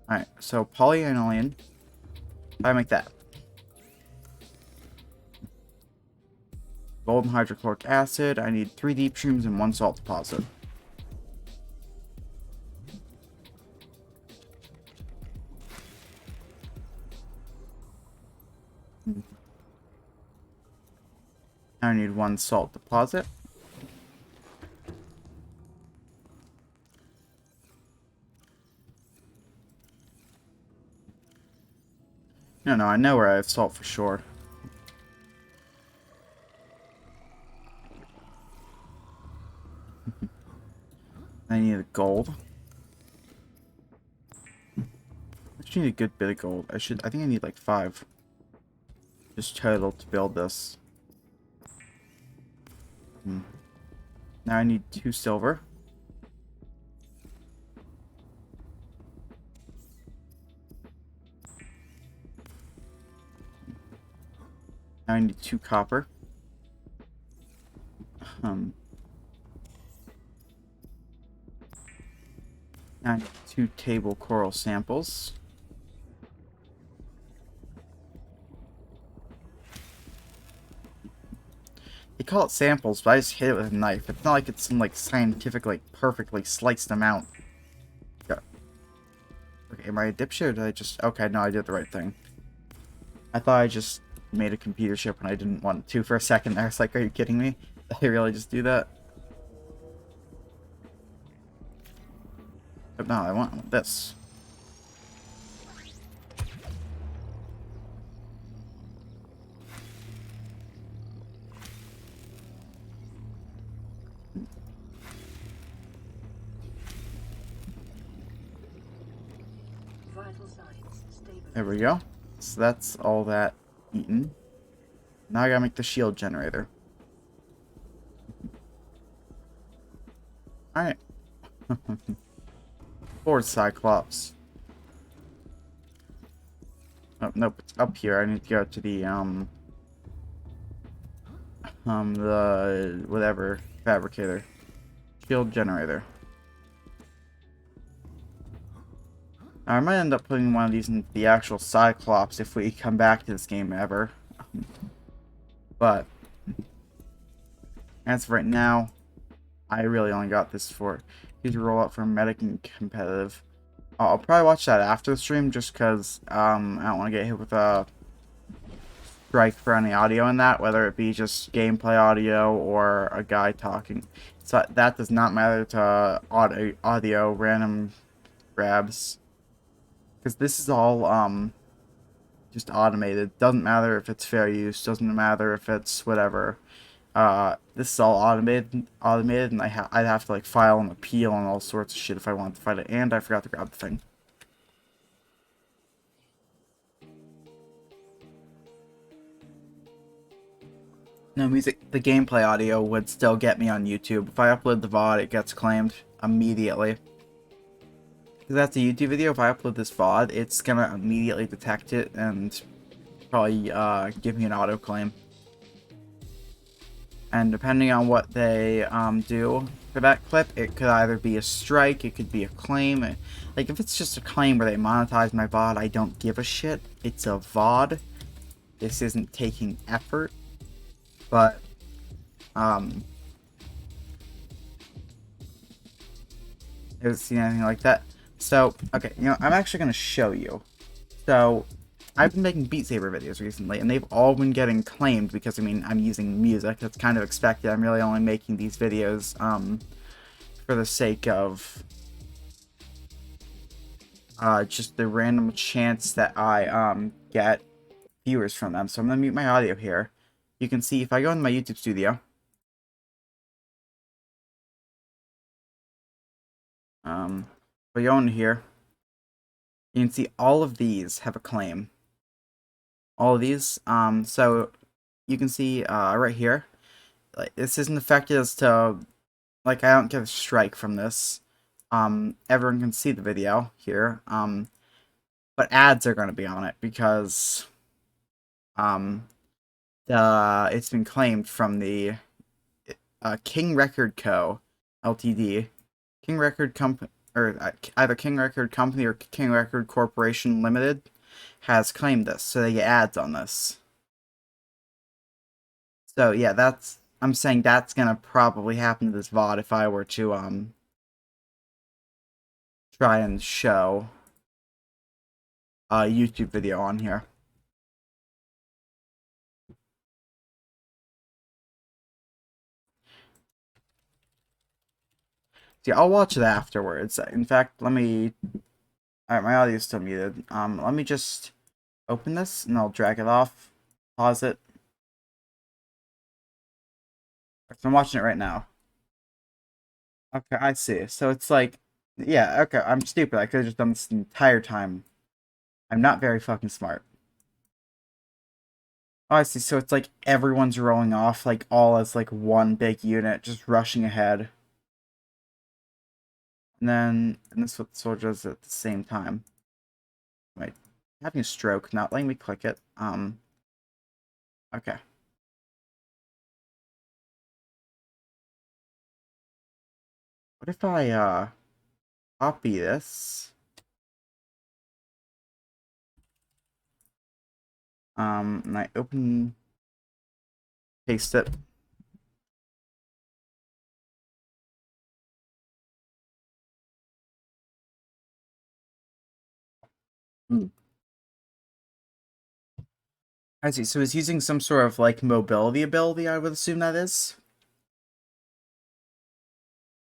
Alright, so polyaniline. I make that. Golden hydrochloric acid. I need 3 deep shrooms and 1 salt deposit. I need 1 salt deposit. No, I know where I have salt for sure. I need a gold. I actually need a good bit of gold. I think I need like 5. Just total to build this. Now I need 2 silver. Now I need 2 copper. Now I need 2 table coral samples. They call it samples, but I just hit it with a knife. It's not like it's some like scientific, like perfectly sliced amount. Yeah. Okay, am I a dipshit or did I just... Okay, no, I did the right thing. I thought I just made a computer chip when I didn't want to for a second there. I was like, are you kidding me? Did I really just do that? But no, I want this. There we go. So that's all that eaten. Now I gotta make the shield generator. Alright. Forward Cyclops. Oh, nope, it's up here. I need to go to the whatever fabricator. Shield generator. I might end up putting one of these in the actual Cyclops if we come back to this game ever. But as of right now, I really only got this for use a rollout for medic and competitive. I'll probably watch that after the stream just because I don't want to get hit with a strike for any audio in that, whether it be just gameplay audio or a guy talking. So that does not matter to audio random grabs. Because this is all just automated. Doesn't matter if it's fair use. Doesn't matter if it's whatever. This is all automated, and I'd have to like file an appeal and all sorts of shit if I wanted to fight it. And I forgot to grab the thing. No music. The gameplay audio would still get me on YouTube. If I upload the VOD, it gets claimed immediately. Because that's a YouTube video. If I upload this VOD, it's gonna immediately detect it and probably give me an auto claim. And depending on what they do for that clip, it could either be a strike, it could be a claim. Like if it's just a claim where they monetize my VOD, I don't give a shit. It's a VOD. This isn't taking effort. But haven't seen anything like that. So, okay, I'm actually going to show you. So, I've been making Beat Saber videos recently, and they've all been getting claimed because, I mean, I'm using music. That's kind of expected. I'm really only making these videos for the sake of just the random chance that I get viewers from them. So I'm gonna mute my audio here. You can see if I go into my YouTube studio. If I go in here, you can see all of these have a claim. All of these. So you can see right here, like this isn't affected as to like I don't get a strike from this. Everyone can see the video here. But ads are going to be on it because um it's been claimed from the King Record Co. Ltd. King Record Company, or either King Record Company or King Record Corporation Limited has claimed this, so they get ads on this. So yeah, I'm saying that's gonna probably happen to this VOD if I were to try and show a YouTube video on here. See, I'll watch it afterwards. In fact, let me. Alright, my audio's still muted. Let me just open this and I'll drag it off, pause it. So I'm watching it right now. Okay, I see. So it's like, yeah, okay, I'm stupid. I could have just done this the entire time. I'm not very fucking smart. Oh, I see. So it's like everyone's rolling off, like all as like one big unit, just rushing ahead. And this what soldiers at the same time. Wait, having a stroke, not letting me click it. Okay. What if I copy this? And I paste it. Hmm. I see. So it's using some sort of like mobility ability, I would assume that is.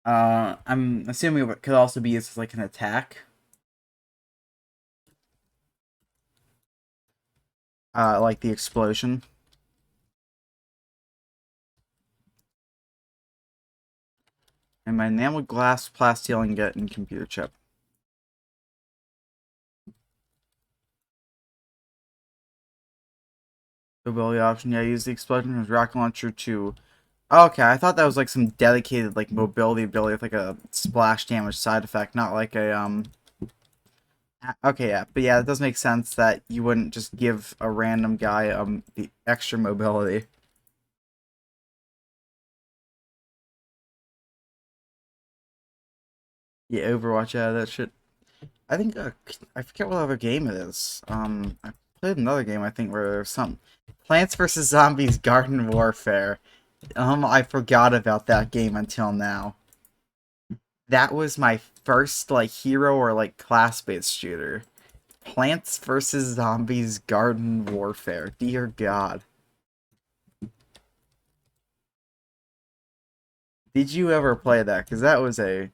I'm assuming it could also be used as like an attack. Like the explosion. And my enamel glass, plasteel ingot, and computer chip. Ability option, yeah, use the explosion as rocket launcher to... Oh, okay, I thought that was like some dedicated like mobility ability with like a splash damage side effect, not like a Okay, yeah, but yeah, it does make sense that you wouldn't just give a random guy the extra mobility. Yeah, Overwatch, yeah, that shit. I think I forget what other game it is. I played another game I think where there's some Plants vs Zombies Garden Warfare. I forgot about that game until now. That was my first like hero or like class-based shooter. Plants vs Zombies Garden Warfare. Dear God. Did you ever play that? Because that was a...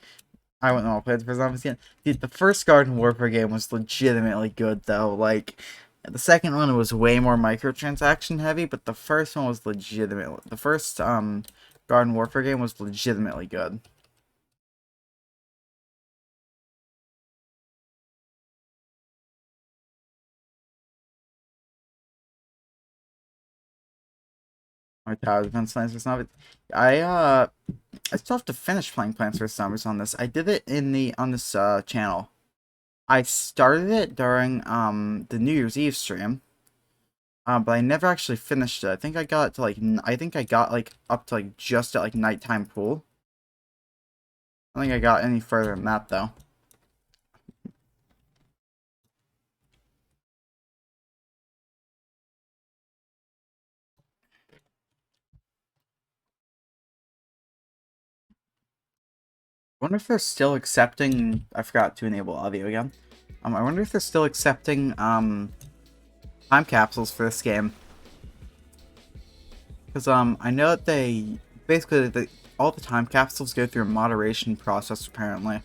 I wouldn't know, Plants vs Zombies again. Dude, the first Garden Warfare game was legitimately good, though. Like, the second one was way more microtransaction heavy, but the first one was legitimate. The first, Garden Warfare game was legitimately good. My tower defense Plants vs Zombies. I still have to finish playing Plants vs Zombies on this. I did it on this channel. I started it during the New Year's Eve stream, but I never actually finished it. I think I got to like I think I got like up to like just at like nighttime pool. I don't think I got any further than that though. I wonder if they're still accepting. I forgot to enable audio again. I wonder if they're still accepting time capsules for this game. Because I know that they basically all the time capsules go through a moderation process apparently.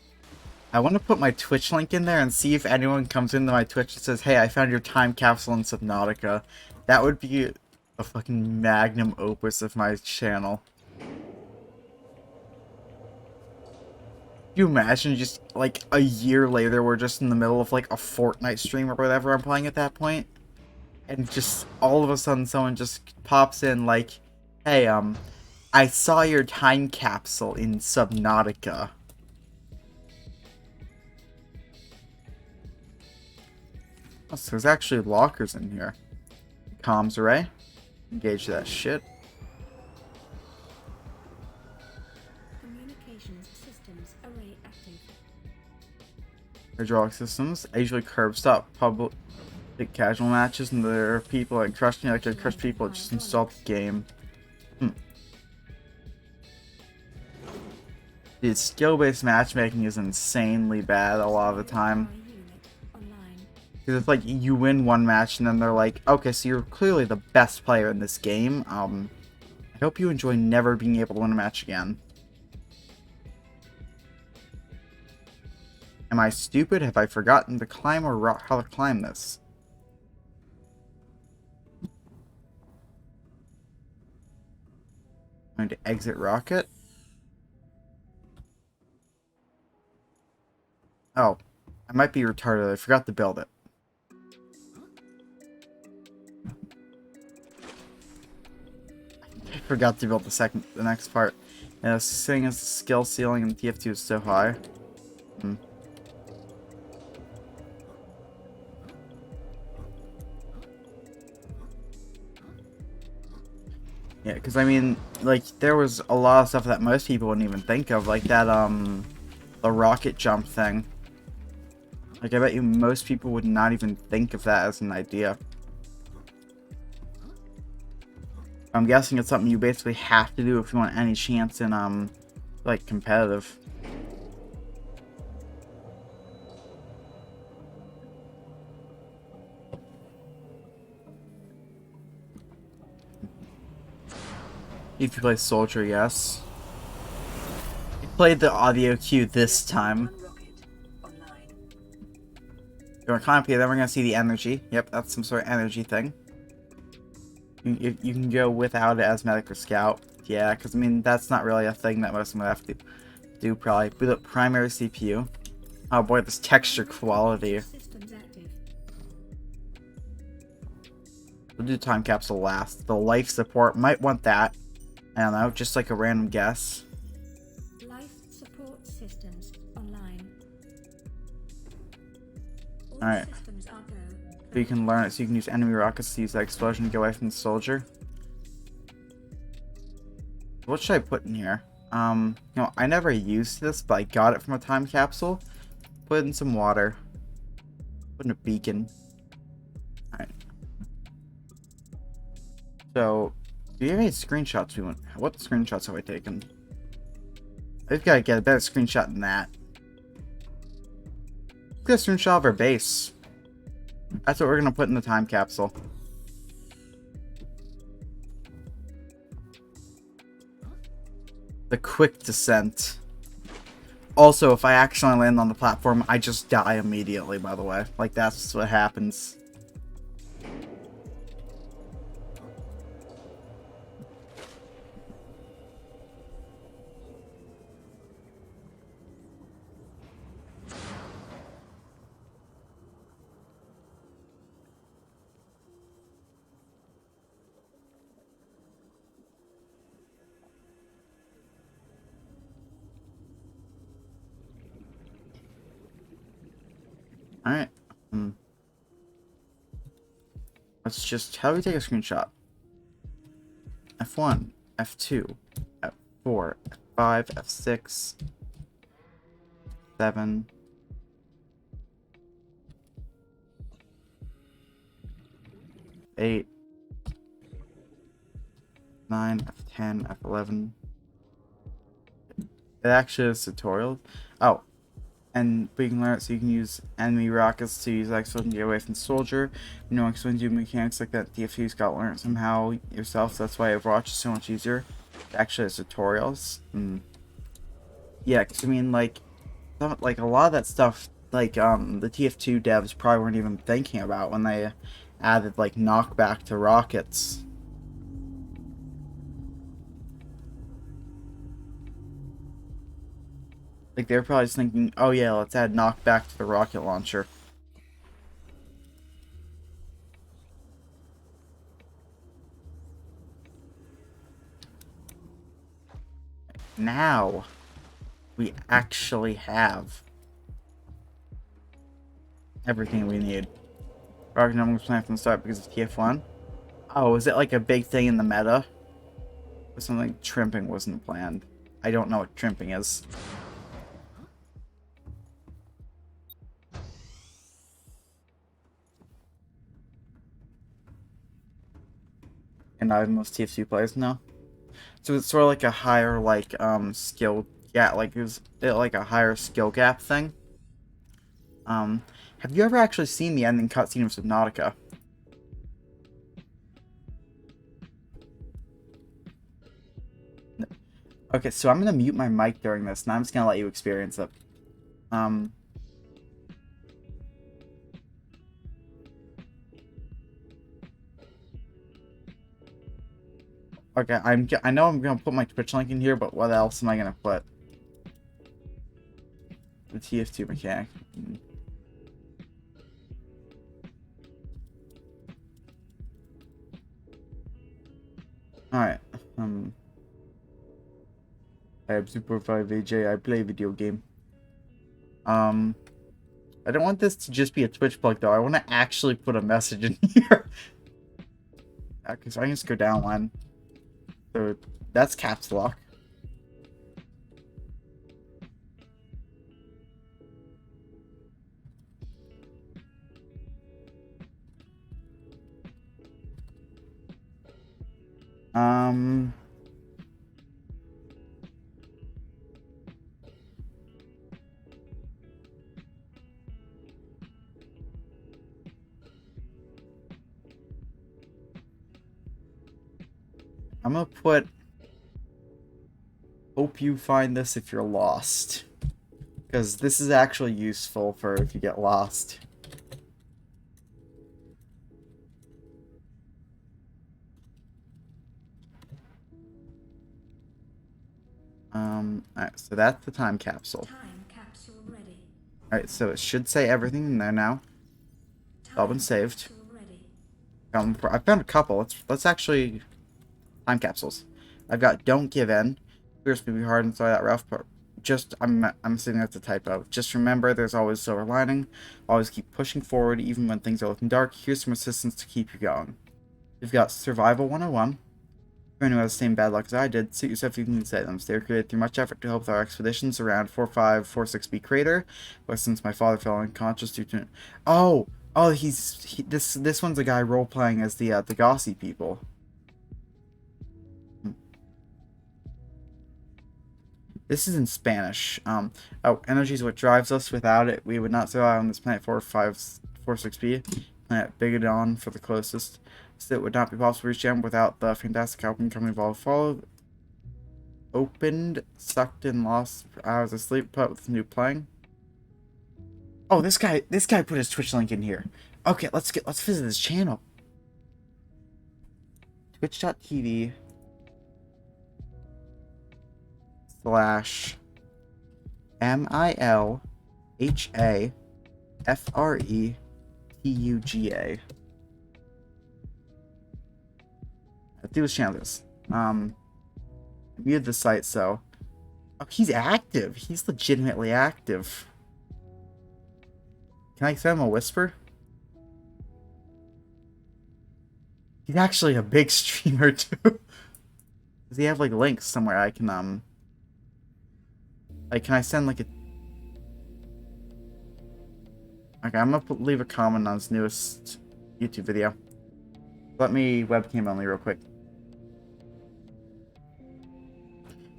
I want to put my Twitch link in there and see if anyone comes into my Twitch and says, "Hey, I found your time capsule in Subnautica." That would be a fucking magnum opus of my channel. Can you imagine just like a year later we're just in the middle of like a Fortnite stream or whatever I'm playing at that point, and just all of a sudden someone just pops in like, "Hey, I saw your time capsule in Subnautica." Oh, so there's actually lockers in here. Comms array. Engage that shit. Communications systems array active. Hydraulic systems. I usually curb stop public casual matches, and there are people that crush me like I crush people that just install the game. Dude, skill-based matchmaking is insanely bad a lot of the time. Because it's like you win one match and then they're like, okay, so you're clearly the best player in this game. I hope you enjoy never being able to win a match again. Am I stupid? Have I forgotten to climb or how to climb this? I'm going to exit rocket. Oh, I might be retarded. I forgot to build it. I forgot to build the next part. And seeing as the skill ceiling in the TF2 is so high. Yeah, because I mean, like, there was a lot of stuff that most people wouldn't even think of, like that, the rocket jump thing. Like, I bet you most people would not even think of that as an idea. I'm guessing it's something you basically have to do if you want any chance in, like, competitive. If you play Soldier, yes. You played the audio cue this time. You want to climb up here, then we're going to see the energy. Yep, that's some sort of energy thing. You can go without it as medic or scout. Yeah, because I mean, that's not really a thing that most of them would have to do probably. Boot up primary CPU. Oh boy, this texture quality. We'll do time capsule last. The life support might want that. I don't know, just like a random guess. Life support systems online. Alright. So you can learn it so you can use enemy rockets to use that explosion to get away from the soldier. What should I put in here? You know, I never used this, but I got it from a time capsule. Put in some water. Put in a beacon. Alright. So, do you have any screenshots we want? What screenshots have I taken? I've got to get a better screenshot than that. Let's get a screenshot of our base. That's what we're going to put in the time capsule. The quick descent. Also, if I accidentally land on the platform, I just die immediately, by the way. Like, that's what happens. Alright. Let's just... How do we take a screenshot? F1, F2, F4, F5, F6, 7. F8, 9, F10, F11. It actually is tutorial. Oh. but you can learn it so you can use enemy rockets to use X-Wing to get away from the soldier. You know, X-Wing do mechanics like that. TF2's got to learn it somehow yourself, so that's why Overwatch is so much easier. It actually has tutorials. Yeah, because I mean, like a lot of that stuff, like the TF2 devs probably weren't even thinking about when they added like knockback to rockets. Like they're probably just thinking, oh yeah, let's add knockback to the rocket launcher. Now we actually have everything we need. Rocket number was planned from the start because of TF1. Oh, is it like a big thing in the meta? Or something like trimping wasn't planned. I don't know what trimping is. And now most TF2 players know. So it's sort of like a higher like skill, yeah, like it like a higher skill gap thing. Have you ever actually seen the ending cutscene of Subnautica? Okay, so I'm gonna mute my mic during this, and I'm just gonna let you experience it. Okay, I know I'm gonna put my Twitch link in here, but what else am I gonna put? The TF2 mechanic. Alright. I am Super 5 AJ. I play video game. I don't want this to just be a Twitch plug though. I want to actually put a message in here. Okay, so I can just go down one. So that's caps lock. I'm gonna put hope you find this if you're lost. Because this is actually useful for if you get lost. Alright, so that's the time capsule. Time capsule ready. Alright, so it should say everything in there now. It's all been saved. I found a couple. Let's actually time capsules. I've got don't give in. Clears may be hard and sorry that rough, but just I'm assuming that's a typo. Just remember there's always a silver lining. Always keep pushing forward even when things are looking dark. Here's some assistance to keep you going. You've got Survival 101. For anyone who has the same bad luck as I did, suit yourself if you can say them. Stay created through much effort to help with our expeditions around 4546B crater. But since my father fell unconscious due to this one's a guy role playing as the Gossy people. This is in Spanish. Energy is what drives us. Without it, we would not survive on this planet 4546B. Planet Bigodon for the closest. So it would not be possible to reach them without the fantastic help and company involved. Followed, opened, sucked in, lost hours of sleep, put with new playing. Oh, this guy put his Twitch link in here. Okay, let's visit his channel. Twitch.tv / MILHAFRETUGA. Let's do his channel this. I muted the site, so he's active. He's legitimately active. Can I send him a whisper? He's actually a big streamer too. Does he have like links somewhere I can like, can I send like a... Okay, I'm gonna leave a comment on his newest YouTube video. Let me webcam only real quick.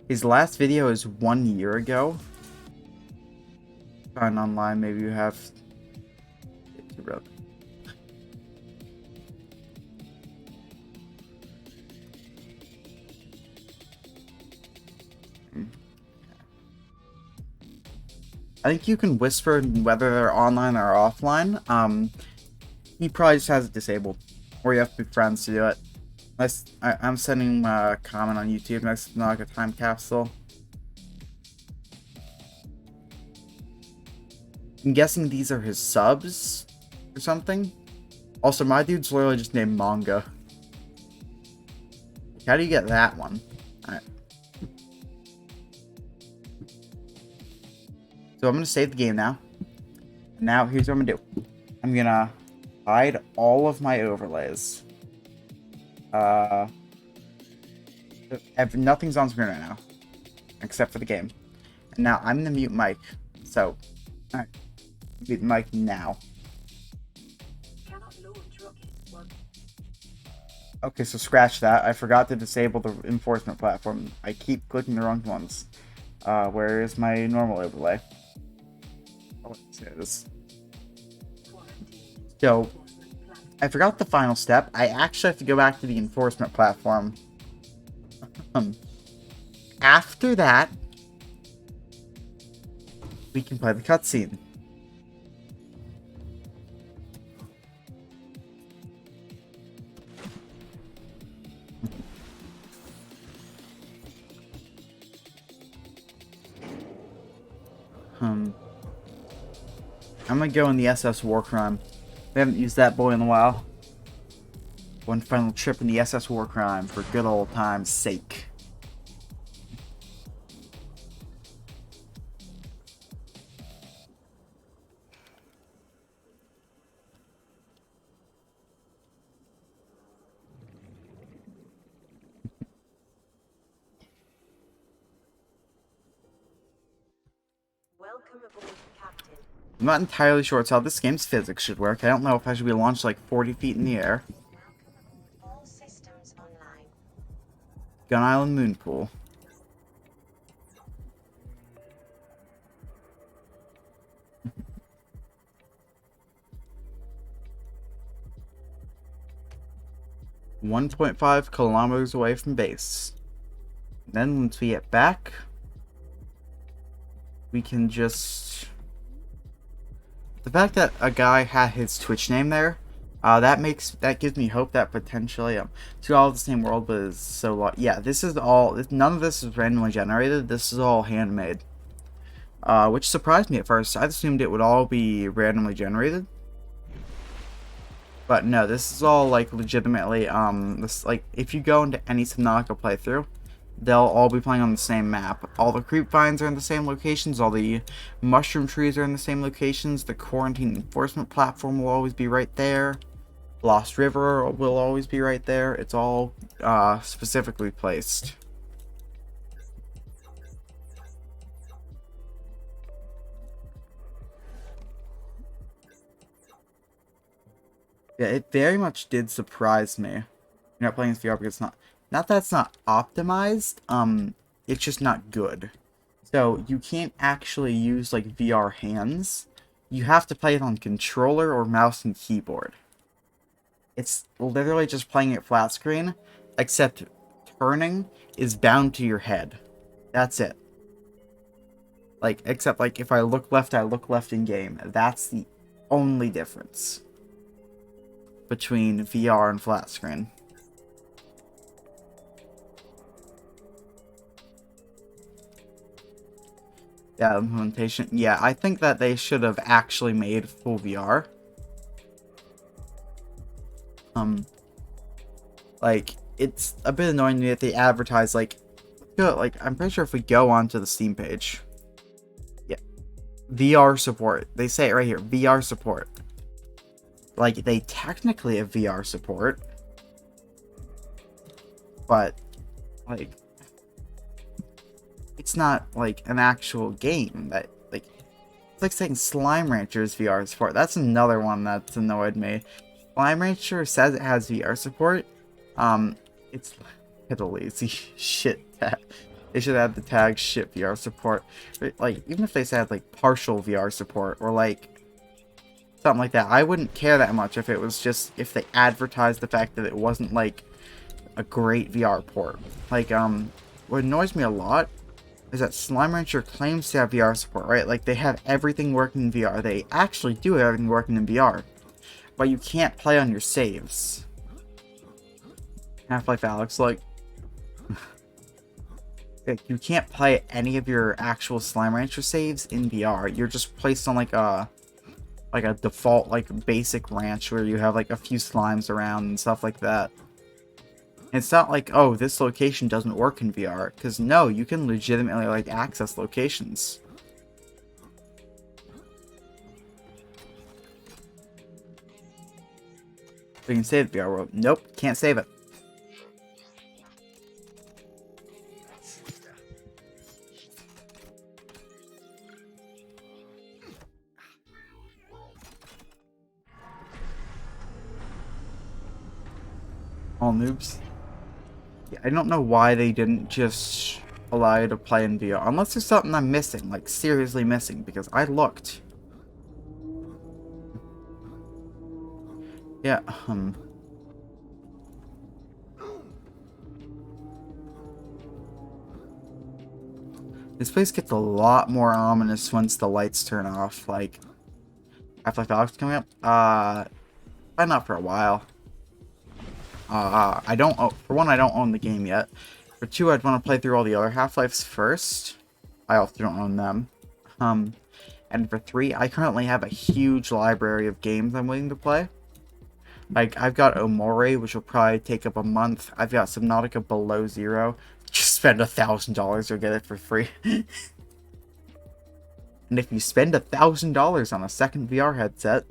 His last video is 1 year ago. Find online, maybe you have. I think you can whisper whether they're online or offline. He probably just has it disabled, or you have to be friends to do it. I'm sending a comment on YouTube next to like a time capsule. I'm guessing these are his subs or something. Also, my dude's literally just named Manga. How do you get that one? Alright. So I'm gonna save the game now. Now here's what I'm gonna do. I'm gonna hide all of my overlays. Nothing's on screen right now, except for the game. And now I'm gonna mute Mike. So, alright, mute Mike now. Okay, so scratch that. I forgot to disable the enforcement platform. I keep clicking the wrong ones. Where is my normal overlay? Oh, there it is. So, I forgot the final step. I actually have to go back to the enforcement platform. After that, we can play the cutscene. I'm gonna go in the SS Warcrime. We haven't used that boy in a while. One final trip in the SS Warcrime for good old time's sake. Welcome aboard, Captain. I'm not entirely sure it's how this game's physics should work. I don't know if I should be launched like 40 feet in the air. All systems online. Gun Island Moon Pool. .5 kilometers away from base. Then once we get back, we can just... The fact that a guy had his Twitch name there, that gives me hope that potentially to all the same world, but is so yeah. This is all. None of this is randomly generated. This is all handmade, which surprised me at first. I assumed it would all be randomly generated, but no. This is all like legitimately. This like if you go into any Subnautica playthrough, they'll all be playing on the same map. All the creep vines are in the same locations. All the mushroom trees are in the same locations. The quarantine enforcement platform will always be right there. Lost River will always be right there. It's all specifically placed. Yeah, it very much did surprise me. You're not playing this VR because it's not that it's not optimized, it's just not good. So you can't actually use like VR hands. You have to play it on controller or mouse and keyboard. It's literally just playing it flat screen, except turning is bound to your head. That's it. Like, except like if I look left, I look left in game. That's the only difference between VR and flat screen. Yeah, implementation. Yeah, I think that they should have actually made full VR. Like, it's a bit annoying that they advertise, like, I'm pretty sure if we go onto the Steam page. Yeah. VR support. They say it right here, VR support. Like, they technically have VR support. But, like, it's not like an actual game that like it's like saying Slime Rancher's VR support. That's another one that's annoyed me. Slime Rancher says it has VR support. It's a lazy shit that They should add the tag ship VR support. Like, even if they said like partial VR support or like something like that, I wouldn't care that much if it was just if they advertised the fact that it wasn't like a great VR port. Like, what annoys me a lot is that Slime Rancher claims to have VR support, right? Like, they have everything working in VR. They actually do have everything working in VR. But you can't play on your saves. Half-Life Alyx, like... you can't play any of your actual Slime Rancher saves in VR. You're just placed on, like a default, like, basic ranch where you have, like, a few slimes around and stuff like that. It's not like, oh, this location doesn't work in VR, because no, you can legitimately, like, access locations. We can save the VR world. Nope, can't save it. All noobs. Yeah, I don't know why they didn't just allow you to play in VR. Unless there's something I'm missing, like seriously missing, because I looked. Yeah, this place gets a lot more ominous once the lights turn off, like... Half-Life Alyx coming up? Probably not for a while. I don't... for one, I don't own the game yet. For two, I'd want to play through all the other Half-Lives first. I also don't own them. And for three, I currently have a huge library of games I'm waiting to play. Like, I've got Omori, which will probably take up a month. I've got Subnautica Below Zero. Just spend $1,000 or get it for free. And if you spend $1,000 on a second VR headset,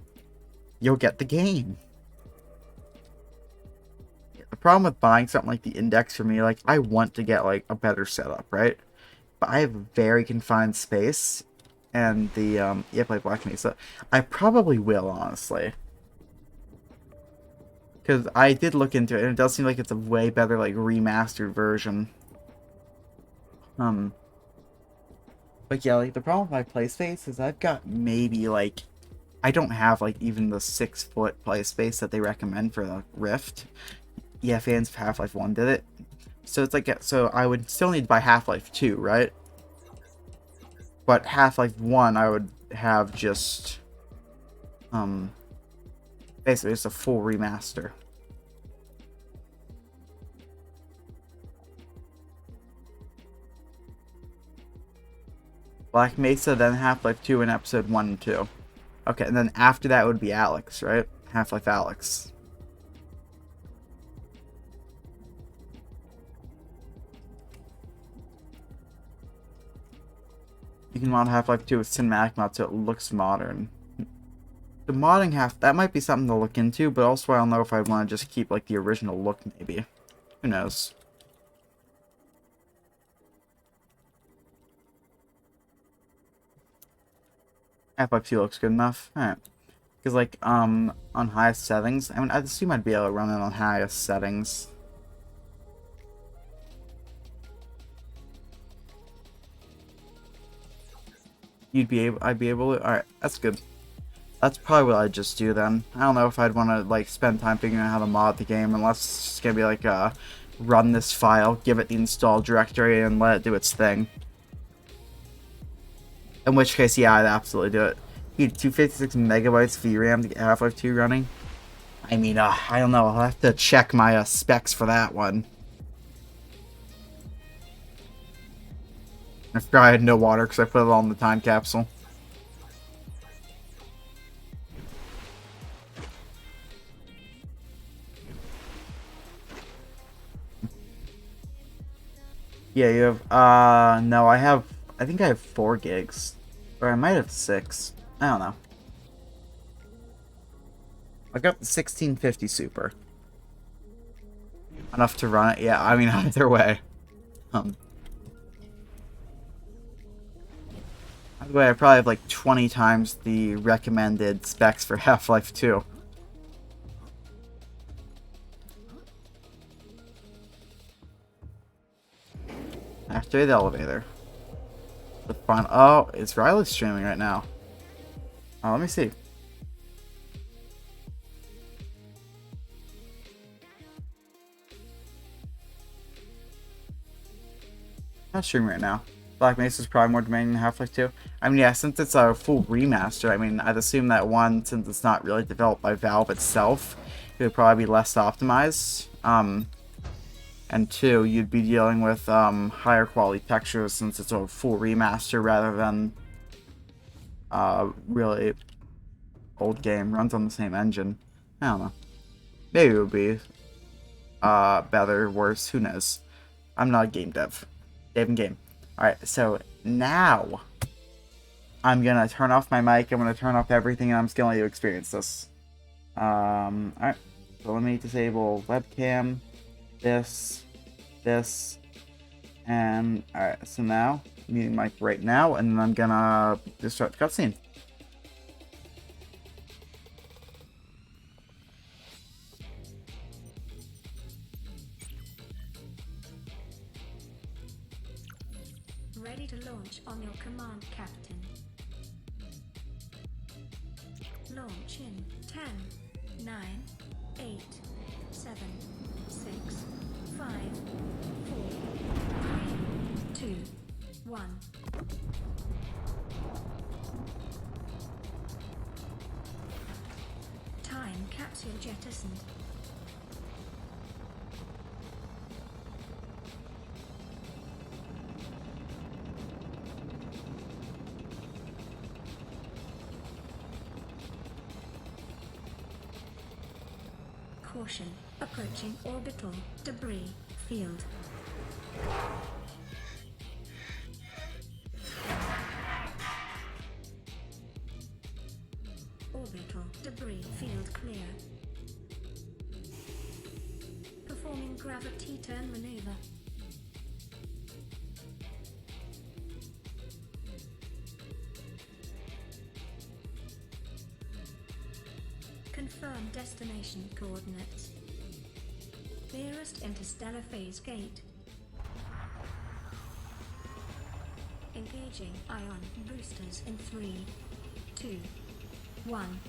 you'll get the game. The problem with buying something like the Index for me, like, I want to get, like, a better setup, right? But I have a very confined space, and the, play Black Mesa. I probably will, honestly. Because I did look into it, and it does seem like it's a way better, like, remastered version. But yeah, like, the problem with my play space is I've got maybe, like... I don't have, like, even the 6-foot play space that they recommend for the Rift. Yeah, fans of Half-Life 1 did it. So it's like... So I would still need to buy Half-Life 2, right? But Half-Life 1, I would have just... basically, just a full remaster. Black Mesa, then Half-Life 2 and Episode 1 and 2. Okay, and then after that would be Alyx, right? Half-Life Alyx. You can mod Half-Life 2 with cinematic mod so it looks modern. The modding that might be something to look into, but also I don't know if I want to just keep, like, the original look, maybe. Who knows? Half-Life 2 looks good enough. Alright. Because, like, on highest settings, I mean, I assume I'd be able to run it on highest settings. I'd be able to? Alright, that's good. That's probably what I'd just do then. I don't know if I'd want to, like, spend time figuring out how to mod the game, unless it's just gonna be like, run this file, give it the install directory, and let it do its thing. In which case, yeah, I'd absolutely do it. You need 256 megabytes VRAM to get Half-Life 2 running? I mean, I don't know, I'll have to check my, specs for that one. I forgot I had no water because I put it all in the time capsule. Yeah, you have, no, I think I have 4 gigs. Or I might have 6. I don't know. I got the 1650 Super. Enough to run it, yeah, I mean, either way. By the way, I probably have like 20 times the recommended specs for Half-Life 2. Activate the elevator. The fun. Oh, it's Riley streaming right now. Oh, let me see. Not streaming right now. Black Mesa is probably more demanding than Half-Life 2. I mean, yeah, since it's a full remaster, I mean, I'd assume that one, since it's not really developed by Valve itself, it would probably be less optimized. And two, you'd be dealing with higher quality textures since it's a full remaster rather than really old game. Runs on the same engine. I don't know. Maybe it would be better, worse, who knows. I'm not a game dev. Dev and game. Alright, so now I'm gonna turn off my mic, I'm gonna turn off everything, and I'm just gonna let you experience this. Alright. So let me disable webcam, this, and alright, so now, muting mic right now, and then I'm gonna just start the cutscene. Ready to launch on your command, Captain. Launch in 10, 9, 8, 7, 6, 5, 4, 3, 2, 1. Time capsule jettisoned. Caution, approaching orbital debris field. Orbital debris field clear. Performing gravity turn maneuver. Confirm destination coordinates. Nearest interstellar phase gate. Engaging ion boosters in 3, 2, 1.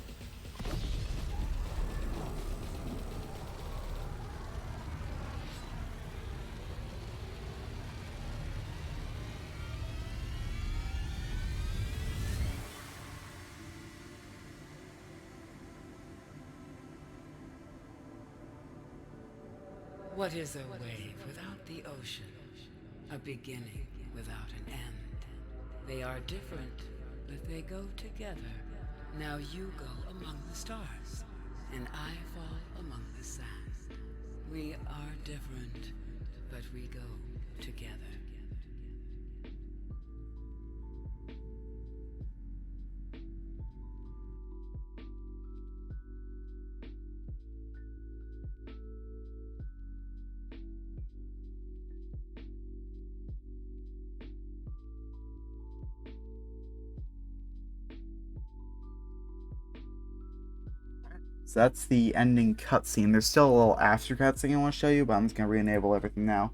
What is a wave without the ocean? A beginning without an end. They are different, but they go together. Now you go among the stars, and I fall among the sand. We are different, but we go together. So that's the ending cutscene. There's still a little after cutscene I want to show you, but I'm just gonna re-enable everything now.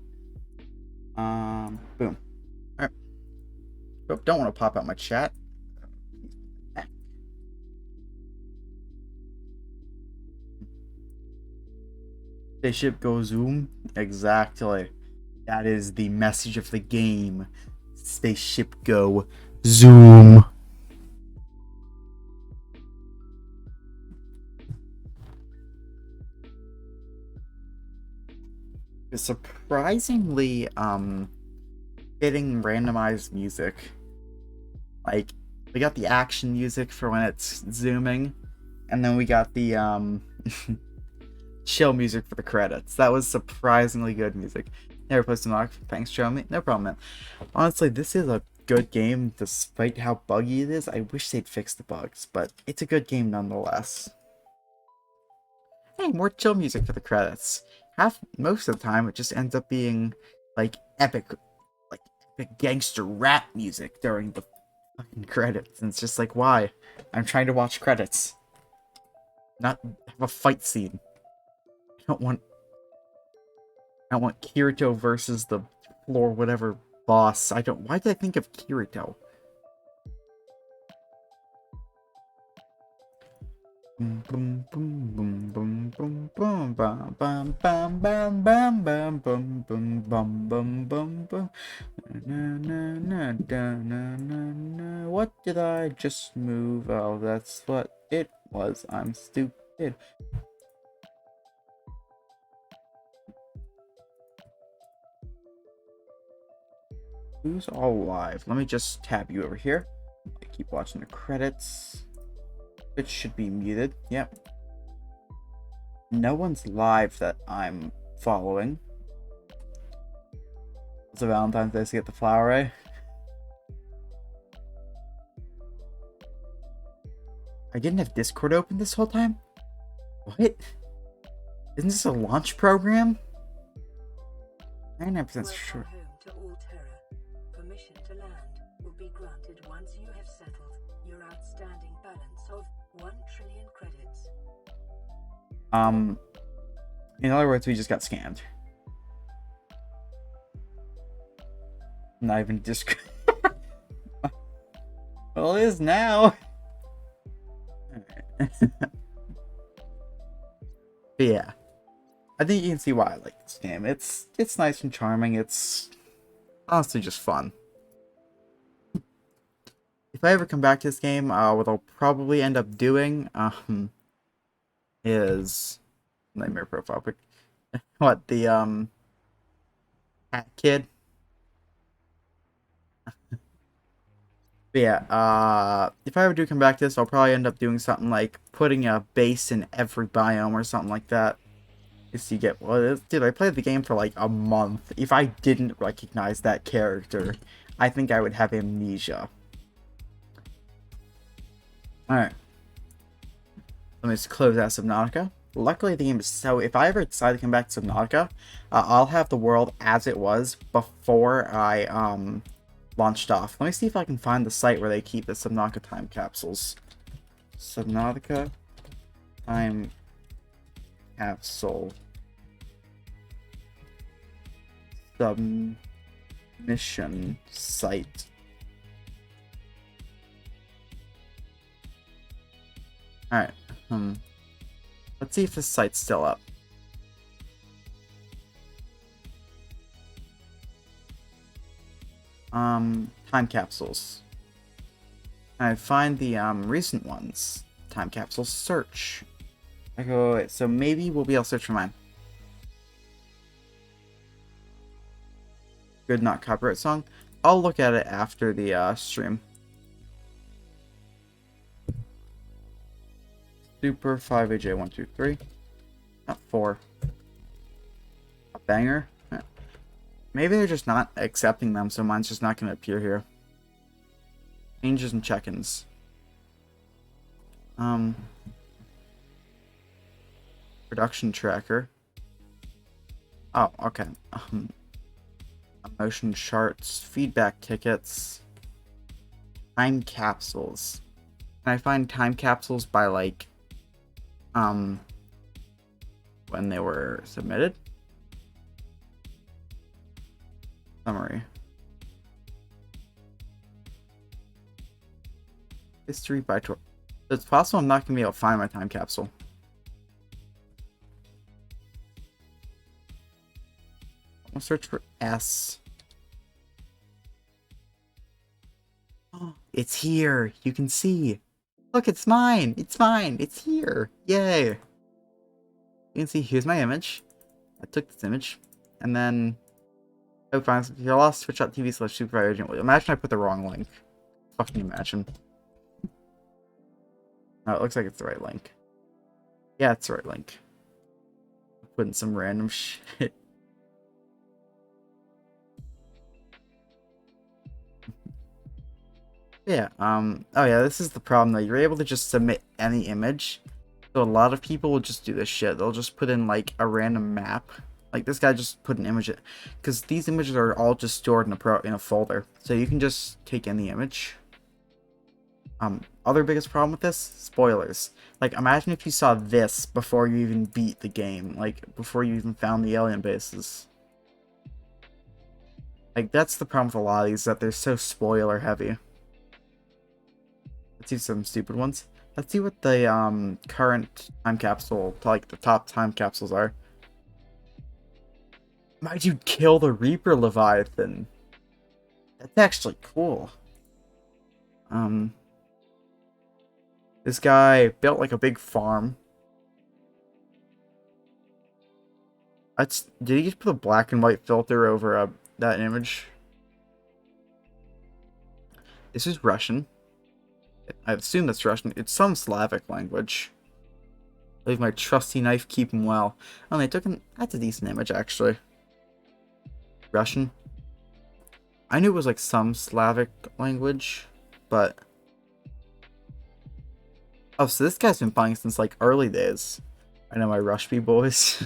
Boom. Alright. Oh, don't want to pop out my chat. Spaceship go zoom. Exactly. That is the message of the game. Spaceship go zoom. It's surprisingly fitting randomized music. Like, we got the action music for when it's zooming, and then we got the chill music for the credits. That was surprisingly good music. Never posted knock. Thanks, Jeremy. No problem, man. Honestly, this is a good game despite how buggy it is. I wish they'd fix the bugs, but it's a good game nonetheless. Hey, more chill music for the credits. Most of the time, it just ends up being like epic gangster rap music during the fucking credits, and it's just like, why? I'm trying to watch credits, not have a fight scene. I don't want Kirito versus the floor whatever boss. I don't. Why did I think of Kirito? Boom boom boom boom boom boom boom bam bam bam bam bam bam boom boom bum bum bum bum. Na na na da na na na. What did I just move? Oh, that's what it was. I'm stupid. Who's all alive? Let me just tab you over here. I keep watching the credits. It should be muted. Yep. No one's live that I'm following. It's a Valentine's Day to get the flower, eh? I didn't have Discord open this whole time? What? Isn't this a launch program? 99% sure. Welcome home to Alterra. Permission to land will be granted once you have settled your outstanding balance of 1 trillion credits. In other words, we just got scammed. Not even Discord. Well, it is now. But yeah, I think you can see why I like this game. It's nice and charming. It's honestly just fun. If I ever come back to this game, what I'll probably end up doing is Nightmare profile pic. What, the hat kid? But yeah, if I ever do come back to this, I'll probably end up doing something like putting a base in every biome or something like that. Just you get, well, dude, I played the game for like a month. If I didn't recognize that character, I think I would have amnesia. Alright. Let me just close out Subnautica. Luckily, the game is so... If I ever decide to come back to Subnautica, I'll have the world as it was before I, launched off. Let me see if I can find the site where they keep the Subnautica time capsules. Subnautica time capsule submission site. Alright, let's see if this site's still up. Time capsules. I find the recent ones. Time capsule search. I go, wait, so maybe we'll be able to search for mine. Good, not copyright song. I'll look at it after the stream. Super 5AJ123. Not 4. A banger. Maybe they're just not accepting them, so mine's just not going to appear here. Changes and check-ins. Production tracker. Oh, okay. Emotion charts, feedback tickets, time capsules. Can I find time capsules by, like, when they were submitted? Summary. History by tour. It's possible I'm not going to be able to find my time capsule. I'll search for S. Oh, it's here. You can see. Look, it's mine. It's mine. It's here. Yay. You can see, here's my image. I took this image. And then... Oh, fine. If you're lost, twitch.tv/superagent. Imagine I put the wrong link. Fucking imagine. Oh, it looks like it's the right link. Yeah, it's the right link. Putting some random shit. Yeah, oh yeah, this is the problem though. You're able to just submit any image. So a lot of people will just do this shit. They'll just put in like a random map. Like this guy just put an image, because these images are all just stored in a folder. So you can just take any image. Other biggest problem with this, spoilers. Like imagine if you saw this before you even beat the game, like before you even found the alien bases. Like, that's the problem with a lot of these, that they're so spoiler heavy. Let's see some stupid ones. Let's see what the current time capsule, like the top time capsules are. Might you kill the Reaper Leviathan? That's actually cool. This guy built like a big farm. Did he just put a black and white filter over that image? This is Russian. I assume that's Russian. It's some Slavic language. Leave my trusty knife, keep him well. Oh, they took an... That's a decent image, actually. Russian. I knew it was like some Slavic language, but... Oh, so this guy's been playing since like early days. I know my Rushby boys.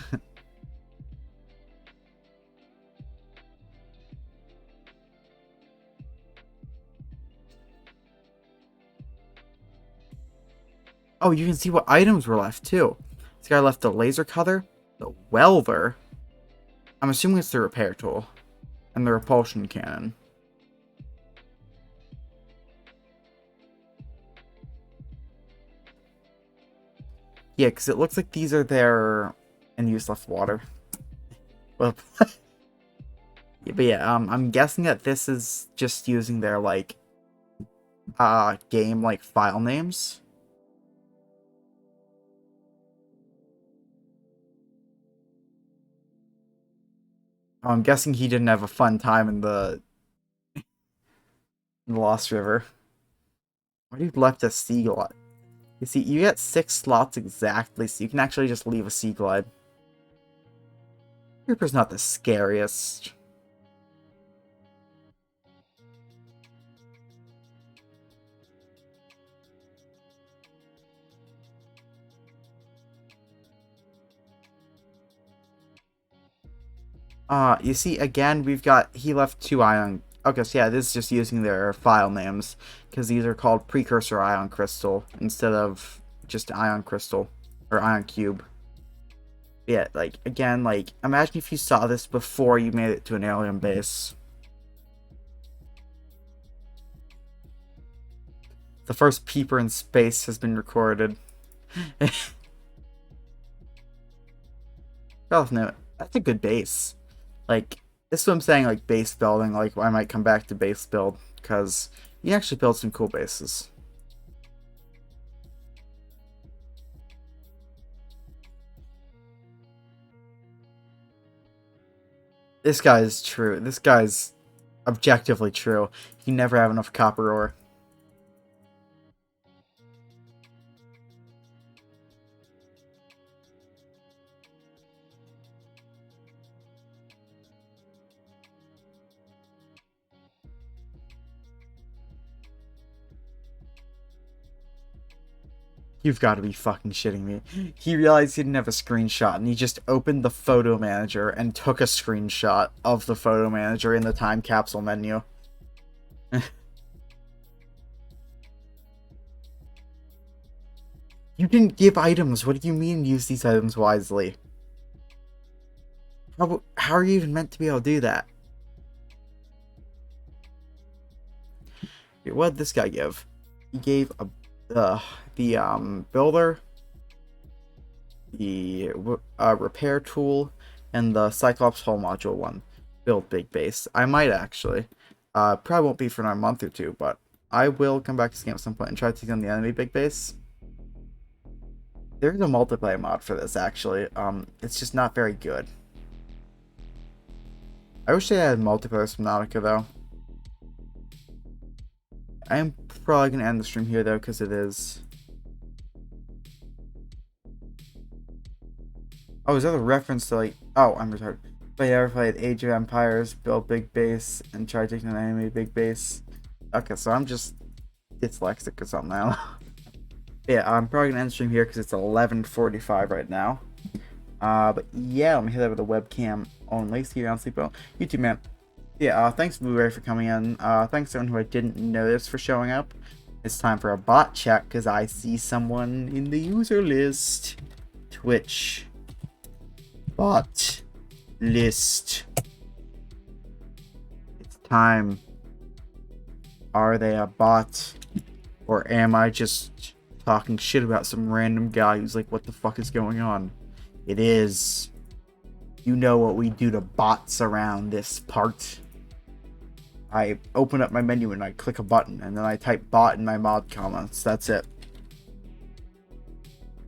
Oh, you can see what items were left, too. This guy left the laser cutter, the welder. I'm assuming it's the repair tool. And the repulsion cannon. Yeah, because it looks like these are their... And use left water. Well, yeah, but yeah, I'm guessing that this is just using their, like... game, like, file names. I'm guessing he didn't have a fun time in the Lost River. Why do you left a sea glide? You see, you get 6 slots exactly, so you can actually just leave a sea glide. Reaper's not the scariest. You see, again, he left 2 ion... Okay, so yeah, this is just using their file names, because these are called precursor ion crystal, instead of just ion crystal, or ion cube. Yeah, like, again, like, imagine if you saw this before you made it to an alien base. The first peeper in space has been recorded. Oh, no, that's a good base. Like, this is what I'm saying, like, base building, like, I might come back to base build, because you actually build some cool bases. This guy is true. This guy's objectively true. You never have enough copper ore. You've got to be fucking shitting me. He realized he didn't have a screenshot, and he just opened the photo manager and took a screenshot of the photo manager in the time capsule menu. You didn't give items. What do you mean use these items wisely? How are you even meant to be able to do that? What did this guy give? He gave the builder, the repair tool, and the Cyclops hull module one. Build big base. I might actually. Probably won't be for another month or 2, but I will come back to this game at some point and try to take on the enemy big base. There's a multiplayer mod for this, actually. It's just not very good. I wish they had multiplayer Subnautica, though. I am probably going to end the stream here, though, because it is... Oh, is that a reference to, like... Oh, I'm retarded. But you ever played Age of Empires, build big base, and try taking an enemy big base? Okay, so I'm just dyslexic or something now. Yeah, I'm probably going to end the stream here because it's 11:45 right now. But yeah, let me hit that with a webcam only. See you around, sleep well. You too, man. Yeah, thanks Blu-ray for coming in. Thanks to everyone who I didn't notice for showing up. It's time for a bot check because I see someone in the user list. Twitch. Bot list. time, are they a bot? Or am I just talking shit about some random guy who's like, what the fuck is going on? It is. You know what we do to bots around this part. I open up my menu and I click a button, and then I type bot in my mod comments. That's it.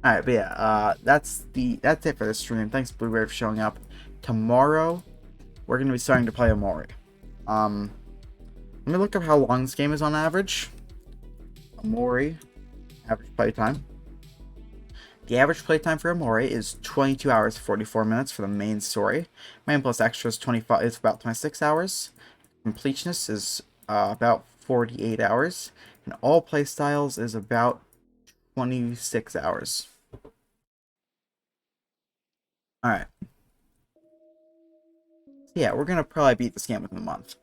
Alright, but yeah, that's it for this stream. Thanks, Blueberry, for showing up. Tomorrow, we're going to be starting to play Amori. Let me look up how long this game is on average. Amori, average playtime. The average playtime for Amori is 22 hours 44 minutes for the main story. Main plus extra is about 26 hours. Completionist is about 48 hours. And all playstyles is about 26 hours. Alright. So yeah, we're gonna probably beat this game within a month.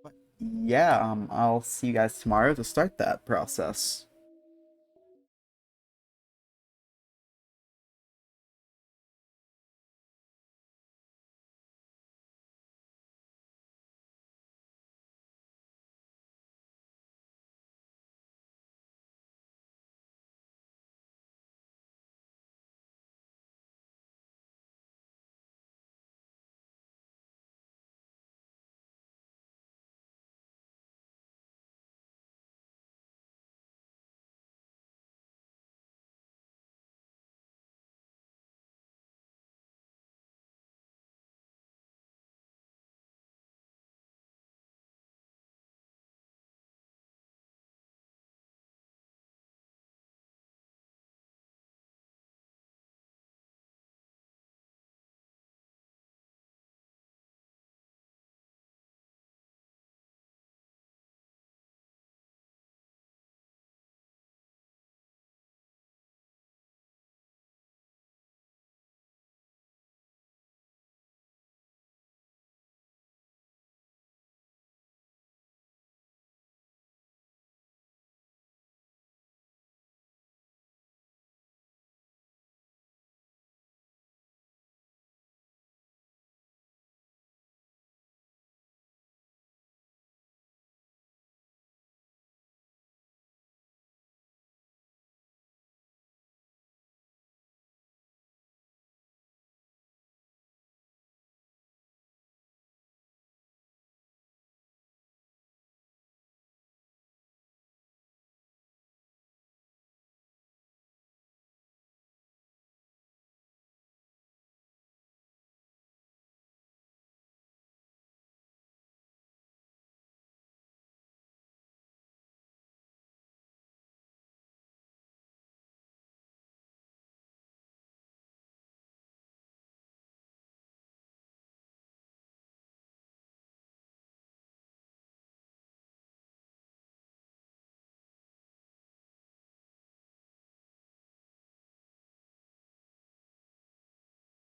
But yeah, I'll see you guys tomorrow to start that process.